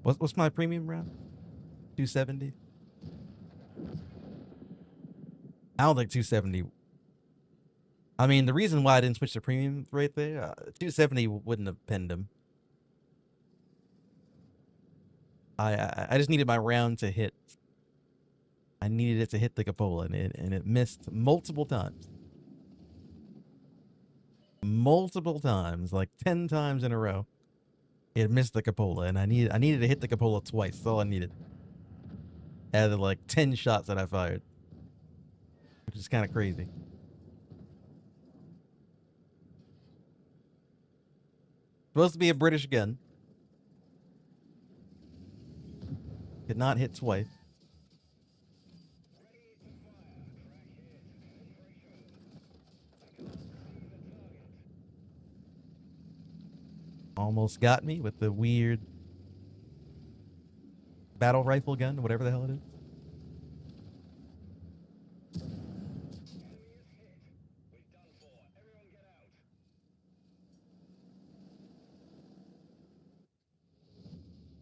What's my premium round? 270? I don't think 270. I mean, the reason why I didn't switch to premium right there, 270 wouldn't have pinned him. I just needed my round to hit. I needed it to hit the cupola, and it missed multiple times. Multiple times, like 10 times in a row. It missed the cupola, and I needed to hit the cupola twice. That's all I needed. Out of like 10 shots that I fired. Which is kind of crazy. Supposed to be a British gun. Could not hit twice. Almost got me with the weird battle rifle gun, whatever the hell it is.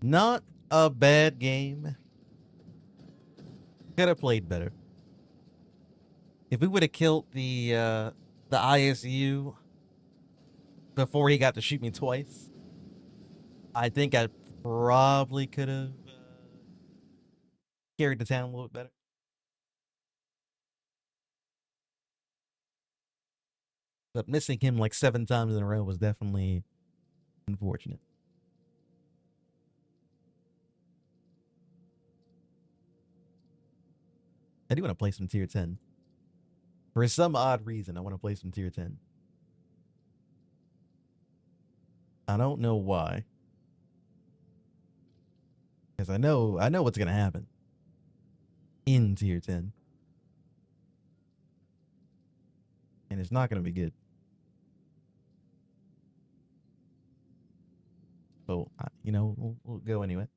Not a bad game. Could have played better. If we would have killed the the ISU before he got to shoot me twice. I think I probably could have carried the town a little bit better. But missing him like 7 times in a row was definitely unfortunate. I do want to play some tier 10. For some odd reason, I want to play some tier 10. I don't know why. Because I know what's gonna happen in tier 10. And it's not gonna be good. So, you know, we'll go anyway.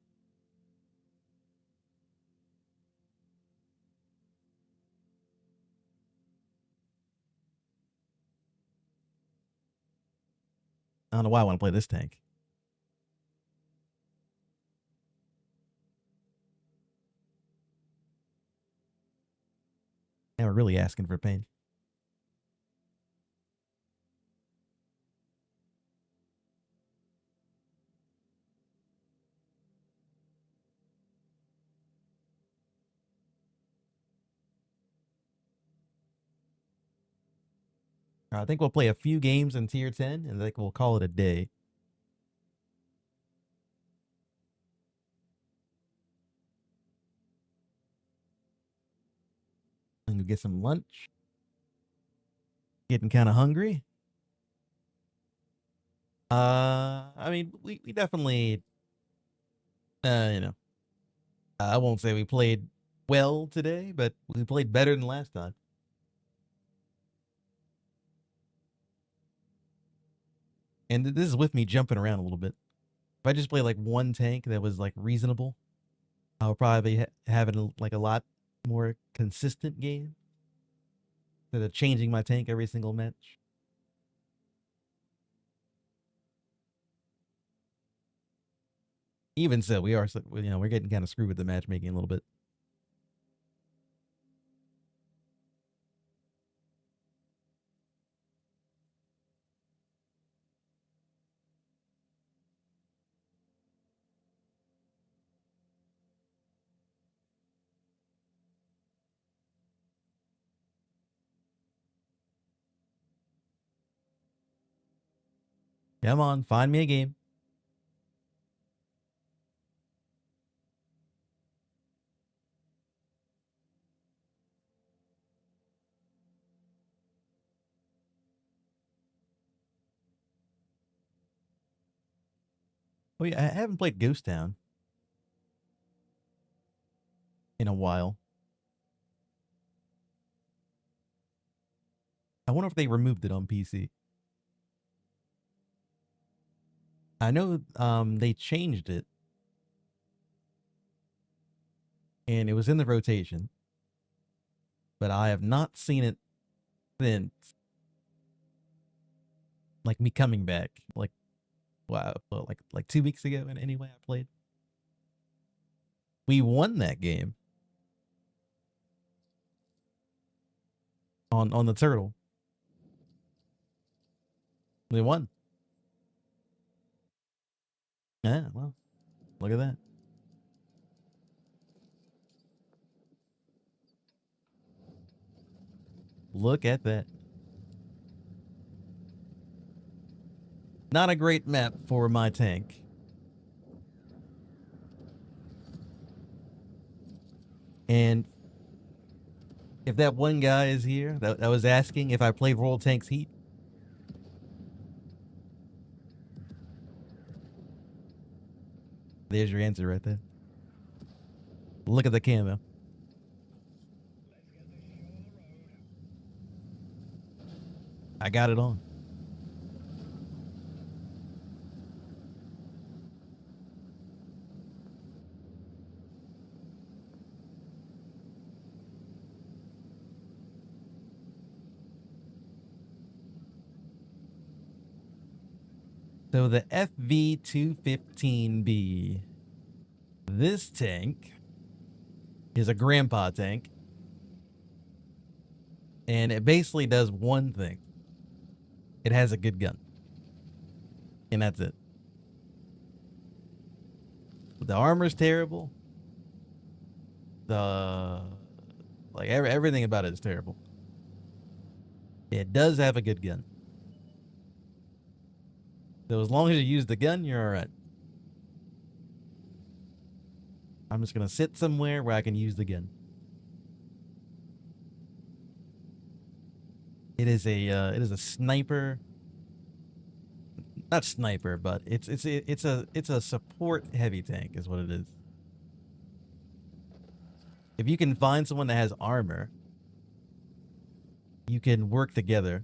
I don't know why I want to play this tank. Now we're really asking for pain. I think we'll play a few games in tier 10 and I think we'll call it a day. And we'll get some lunch. Getting kind of hungry. I mean, we definitely, you know, I won't say we played well today, but we played better than last time. And this is with me jumping around a little bit. If I just play like one tank that was like reasonable, I'll probably be having like a lot more consistent game instead of changing my tank every single match. Even so, we are, you know, we're getting kind of screwed with the matchmaking a little bit. Come on, find me a game. Oh yeah, I haven't played Ghost Town in a while. I wonder if they removed it on PC. I know they changed it. And it was in the rotation. But I have not seen it since. Like me coming back. Like wow, well, like 2 weeks ago and anyway I played. We won that game. On the turtle. We won. Yeah, well, look at that. Look at that. Not a great map for my tank. And if that one guy is here that was asking if I played Royal Tanks Heat, there's your answer right there. Look at the camo. I got it on. So the FV215B. This tank is a grandpa tank. And it basically does one thing. It has a good gun. And that's it. The armor's terrible. Everything about it is terrible. It does have a good gun. So as long as you use the gun, you're alright. I'm just gonna sit somewhere where I can use the gun. It is a sniper. Not sniper, but it's a support heavy tank is what it is. If you can find someone that has armor, you can work together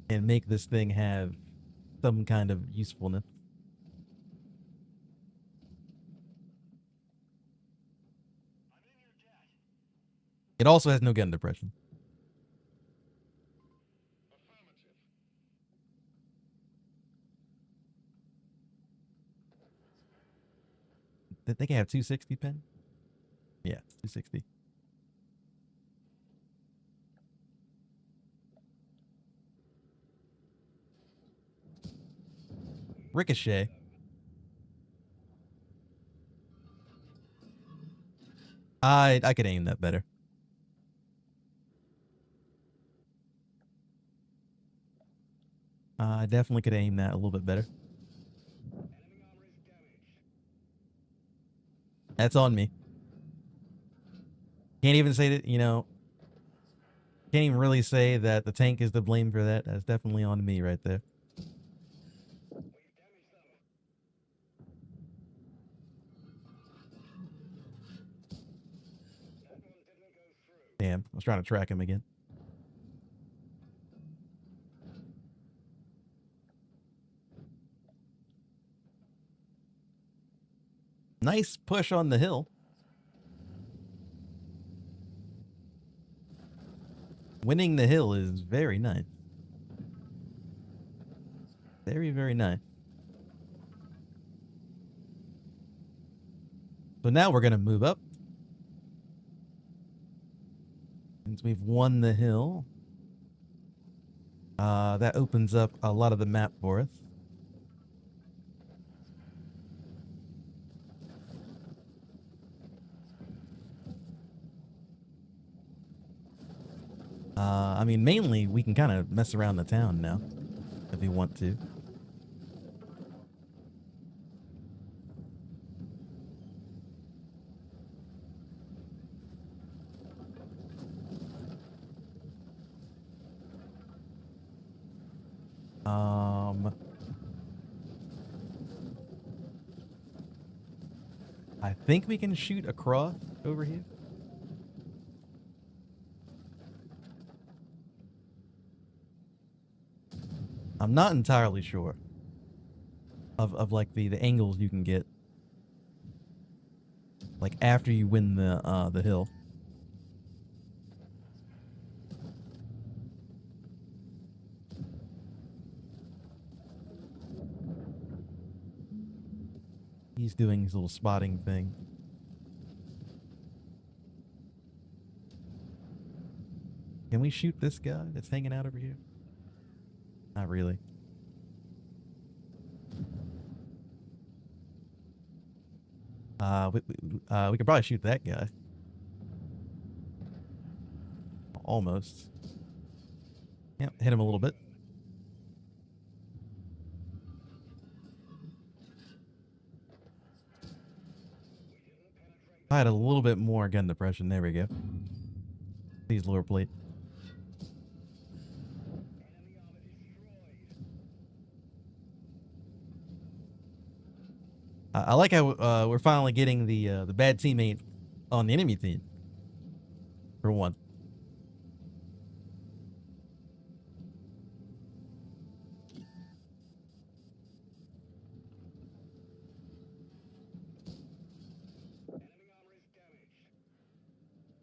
and make this thing have some kind of usefulness. It also has no gun depression. They can have 260 pen? Yeah, 260. Ricochet. I could aim that better. I definitely could aim that a little bit better. That's on me. Can't even say that, can't even really say that the tank is to blame for that. That's definitely on me right there. Damn, I was trying to track him again. Nice push on the hill. Winning the hill is very nice. Very, very nice. So now we're going to move up. Since we've won the hill, that opens up a lot of the map for us. I mean, mainly we can kind of mess around the town now, if we want to. I think we can shoot across over here. I'm not entirely sure of like the angles you can get, like after you win the hill. He's doing his little spotting thing. Can we shoot this guy that's hanging out over here? Not really. We could probably shoot that guy. Almost. Yep, hit him a little bit. I had a little bit more gun depression. There we go. Please lower plate. I like how we're finally getting the bad teammate on the enemy team. For one.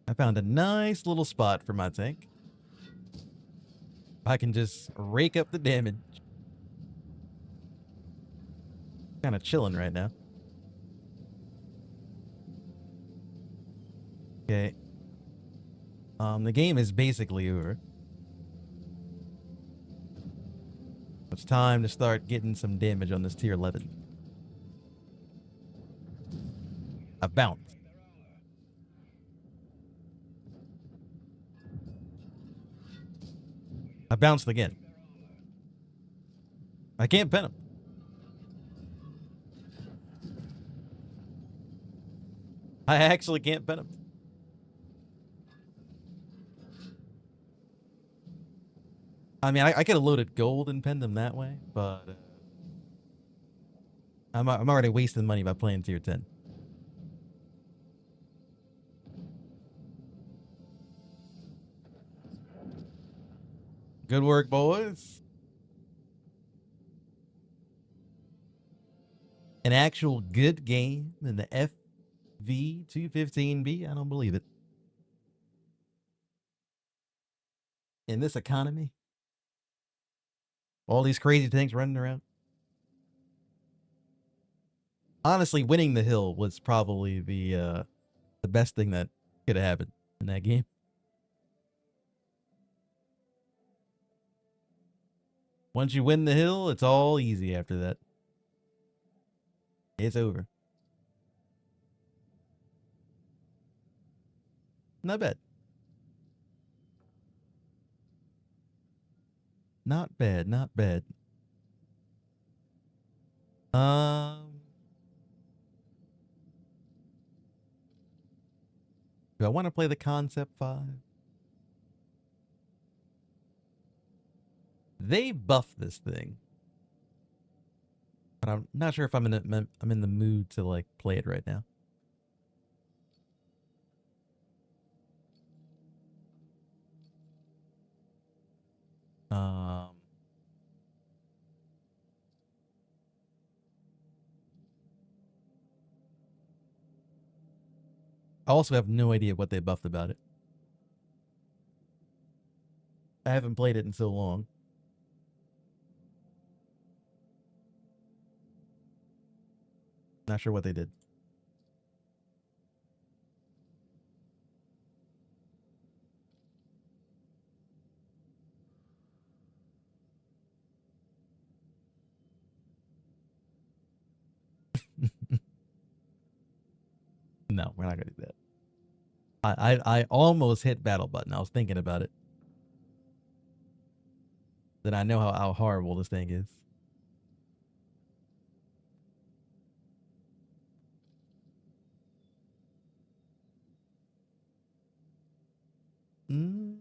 I found a nice little spot for my tank. I can just rake up the damage. Kind of chilling right now. Okay. The game is basically over. time to start getting some damage on this tier 11. I bounced. I bounced again. I can't pin him. I actually can't pin him. I mean, I could have loaded gold and pinned him that way, but I'm already wasting money by playing tier 10. Good work, boys. An actual good game in the FV215B? I don't believe it. In this economy? All these crazy things running around? Honestly, winning the hill was probably the best thing that could have happened in that game. Once you win the hill, it's all easy after that. It's over. Not bad. Not bad, not bad. Do I want to play the Concept 5? They buffed this thing. But I'm not sure if I'm in the mood to like play it right now. I also have no idea what they buffed about it. I haven't played it in so long. Not sure what they did. No, we're not gonna do that. I almost hit battle button. I was thinking about it. Then I know how horrible this thing is. You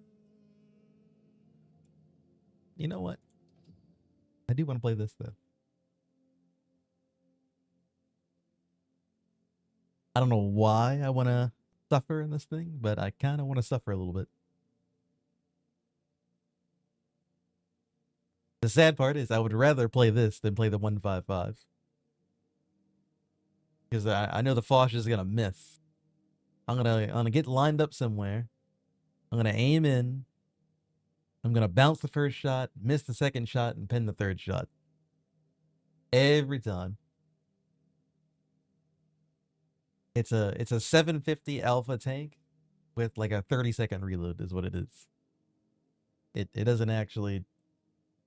know what? I do want to play this though. I don't know why I want to suffer in this thing, but I kind of want to suffer a little bit. The sad part is I would rather play this than play the 155. Because I know the Foch is going to miss. I'm gonna get lined up somewhere. I'm gonna aim in. I'm gonna bounce the first shot, miss the second shot, and pin the third shot. Every time. It's a 750 alpha tank with like a 30-second reload is what it is. It doesn't actually,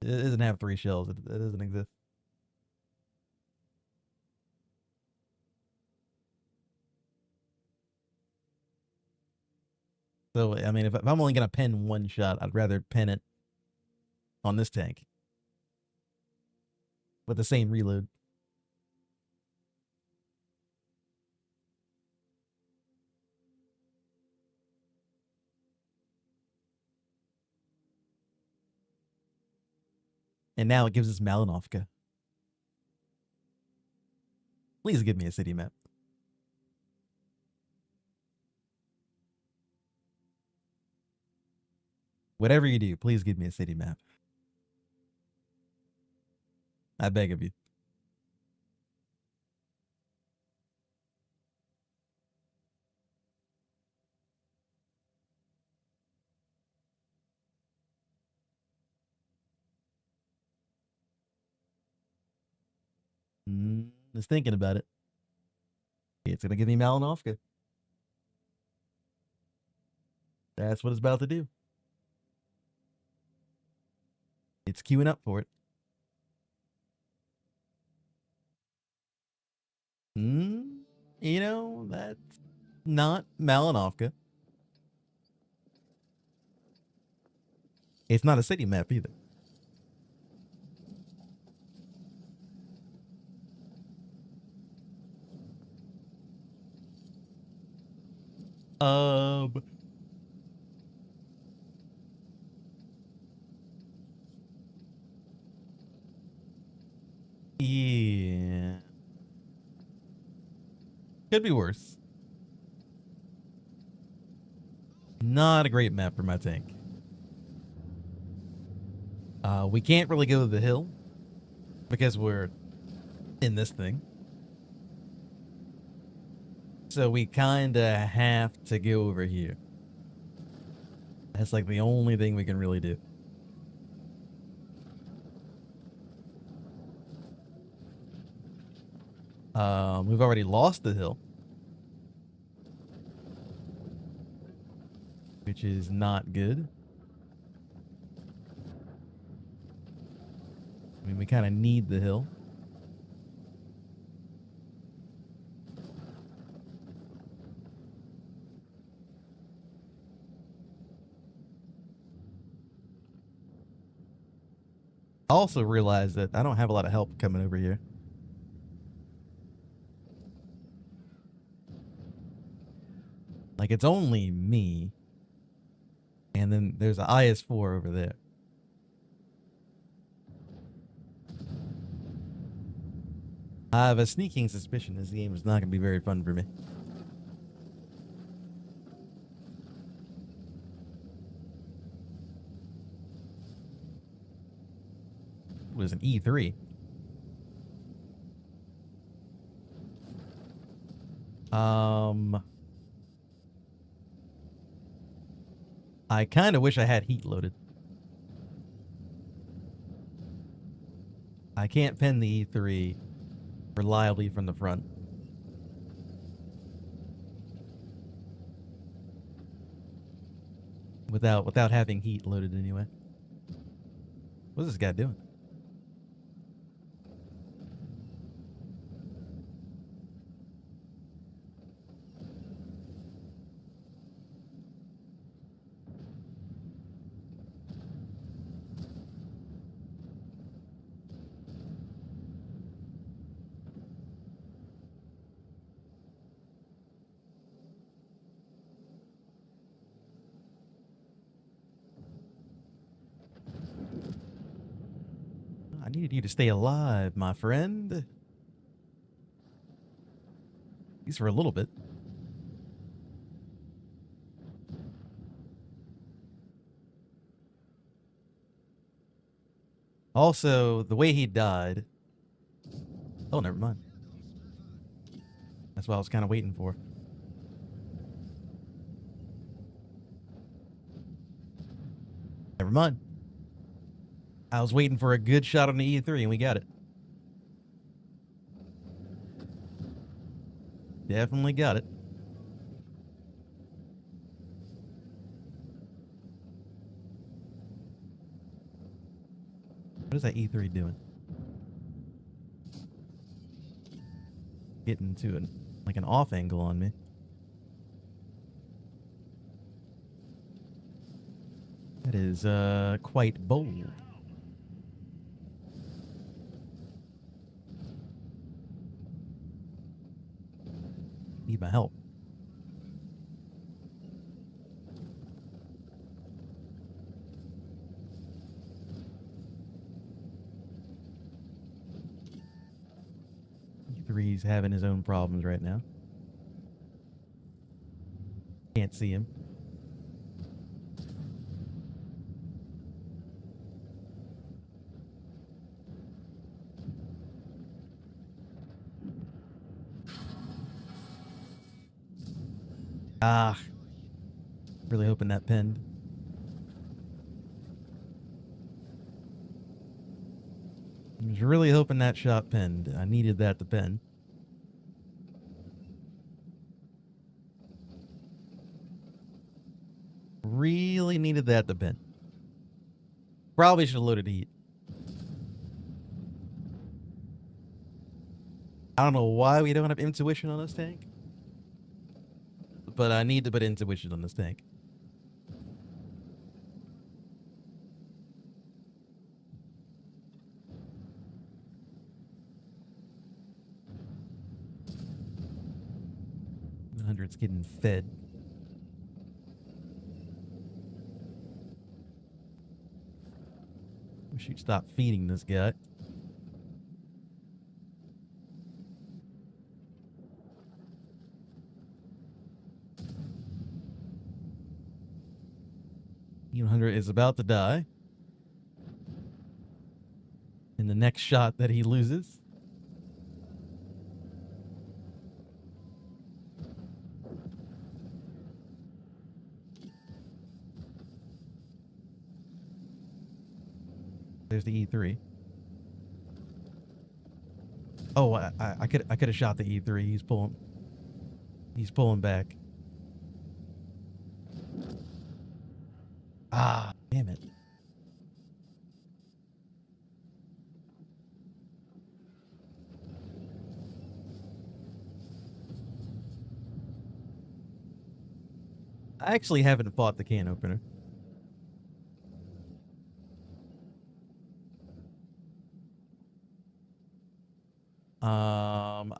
it doesn't have 3 shells. It doesn't exist. So I mean, if I'm only gonna pin 1 shot, I'd rather pin it on this tank with the same reload. And now it gives us Malinovka. Please give me a city map. Whatever you do, please give me a city map. I beg of you. Just thinking about it. It's gonna give me Malinovka. That's what it's about to do. It's queuing up for it. You know, that's not Malinovka. It's not a city map either. Yeah. Could be worse. Not a great map for my tank. We can't really go to the hill because we're in this thing. So we kinda have to go over here. That's like the only thing we can really do. We've already lost the hill, which is not good. I mean, we kind of need the hill. I also realized that I don't have a lot of help coming over here. Like, it's only me. And then there's an IS-4 over there. I have a sneaking suspicion this game is not going to be very fun for me. It was an E3. I kind of wish I had heat loaded. I can't pin the E3 reliably from the front. Without having heat loaded anyway. What's this guy doing? I needed you to stay alive, my friend. At least for a little bit. Also, the way he died. Oh, never mind. That's what I was kind of waiting for. Never mind. I was waiting for a good shot on the E3 and we got it. Definitely got it. What is that E3 doing? Getting to an off angle on me. That is quite bold. Need my help. E3's having his own problems right now. Can't see him. Ah. Really hoping that pinned. I was really hoping that shot pinned. I needed that to pin. Really needed that to pin. Probably should have loaded heat. I don't know why we don't have intuition on this tank, but I need to put intuition on this tank. Hundred's getting fed. We should stop feeding this guy. E100 is about to die. In the next shot that he loses. There's the E3. Oh, I could have shot the E3. He's pulling back. Ah, damn it. I actually haven't fought the can opener.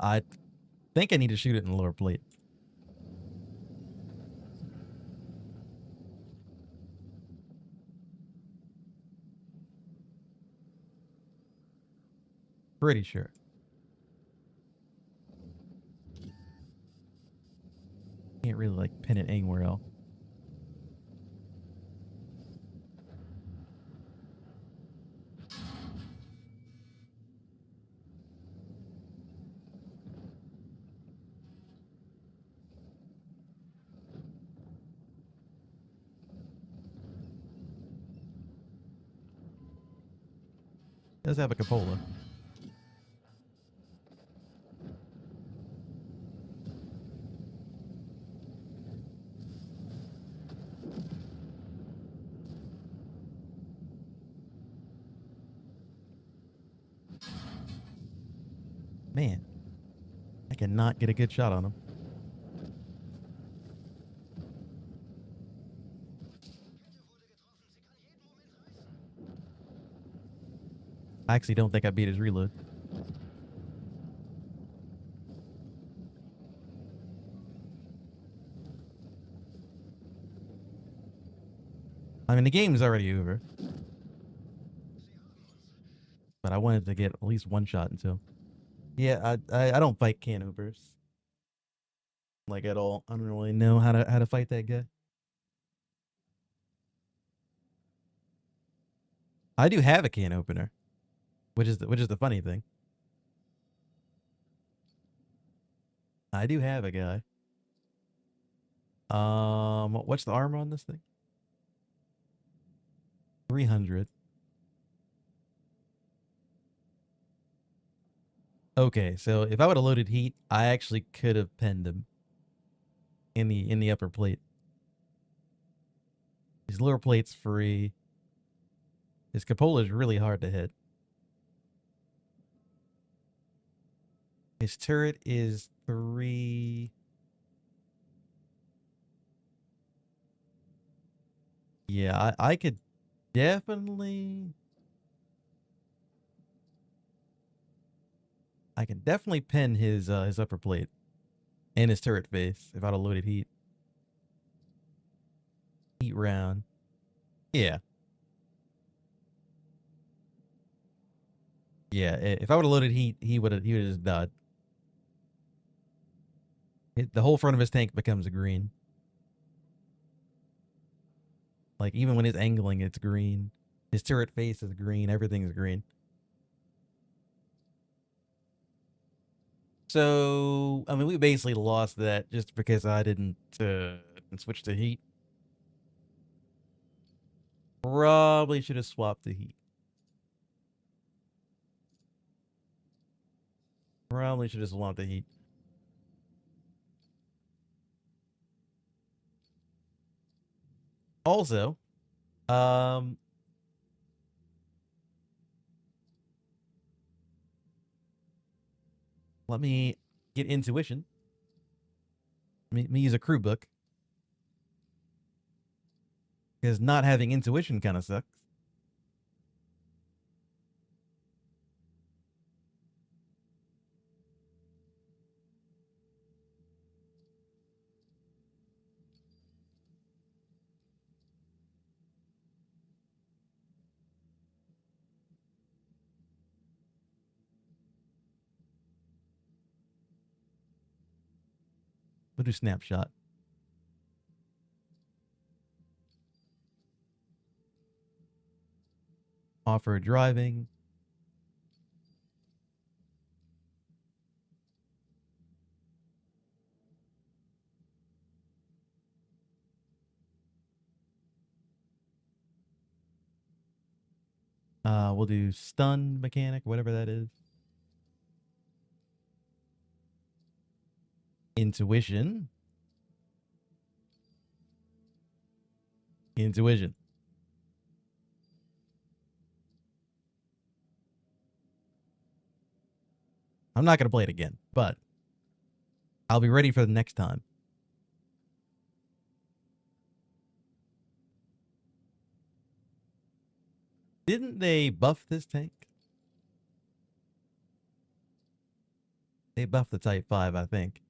I think I need to shoot it in the lower plate. Pretty sure. Can't really like pin it anywhere else. Does have a cupola. Man, I cannot get a good shot on him. I actually don't think I beat his reload. I mean, the game's already over. But I wanted to get at least one shot into him. Yeah, I don't fight can openers. Like at all. I don't really know how to fight that guy. I do have a can opener, which is the funny thing. I do have a guy. What's the armor on this thing? 300. Okay, so if I would have loaded heat, I actually could have pinned him in the upper plate. His lower plate's free. His cupola is really hard to hit. His turret is 3. Yeah, I could definitely. I can definitely pin his upper plate and his turret face if I'd have loaded heat. Heat round. Yeah. Yeah, if I would have loaded heat, he would have just died. The whole front of his tank becomes green. Like even when it's angling, it's green. His turret face is green. Everything's green. So I mean, we basically lost that just because I didn't switch to heat. Probably should have swapped to heat. Probably should have swapped to heat. Also, um, Let me get intuition. Let me use a crew book. Because not having intuition kind of sucks. We'll do snapshot. Off-road driving. We'll do stun mechanic, whatever that is. Intuition. Intuition. I'm not going to play it again, but I'll be ready for the next time. Didn't they buff this tank? They buffed the Type 5, I think.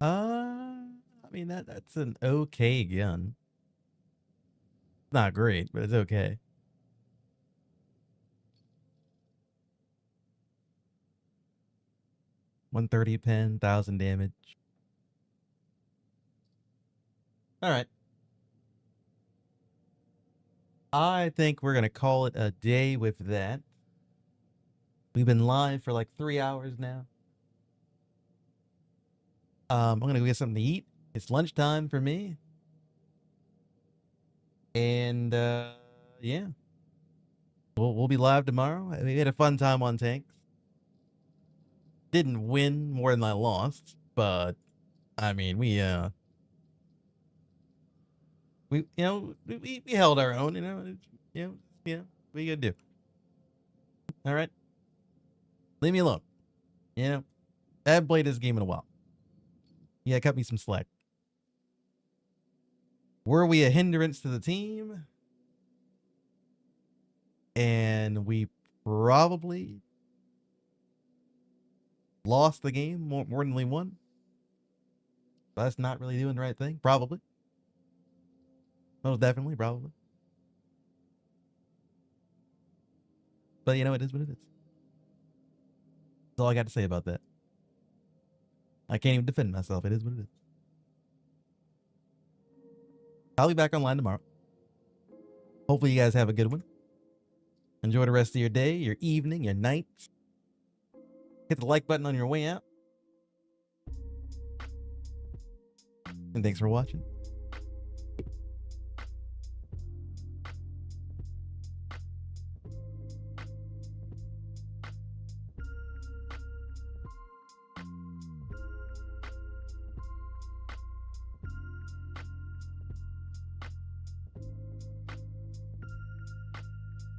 I mean that's an okay gun. Not great, but it's okay. $130 pen, 1,000 damage. All right. I think we're gonna call it a day with that. We've been live for like 3 hours now. I'm gonna go get something to eat. It's lunchtime for me. And yeah. We'll be live tomorrow. We had a fun time on tanks. Didn't win more than I lost, but I mean we held our own, what you gonna do? All right. Leave me alone. I haven't played this game in a while. Yeah, cut me some slack. Were we a hindrance to the team? And we probably lost the game more than we won. That's not really doing the right thing. Probably. Most definitely, probably. But it is what it is. That's all I got to say about that. I can't even defend myself. It is what it is. I'll be back online tomorrow. Hopefully you guys have a good one. Enjoy the rest of your day, your evening, your night. Hit the like button on your way out. And thanks for watching.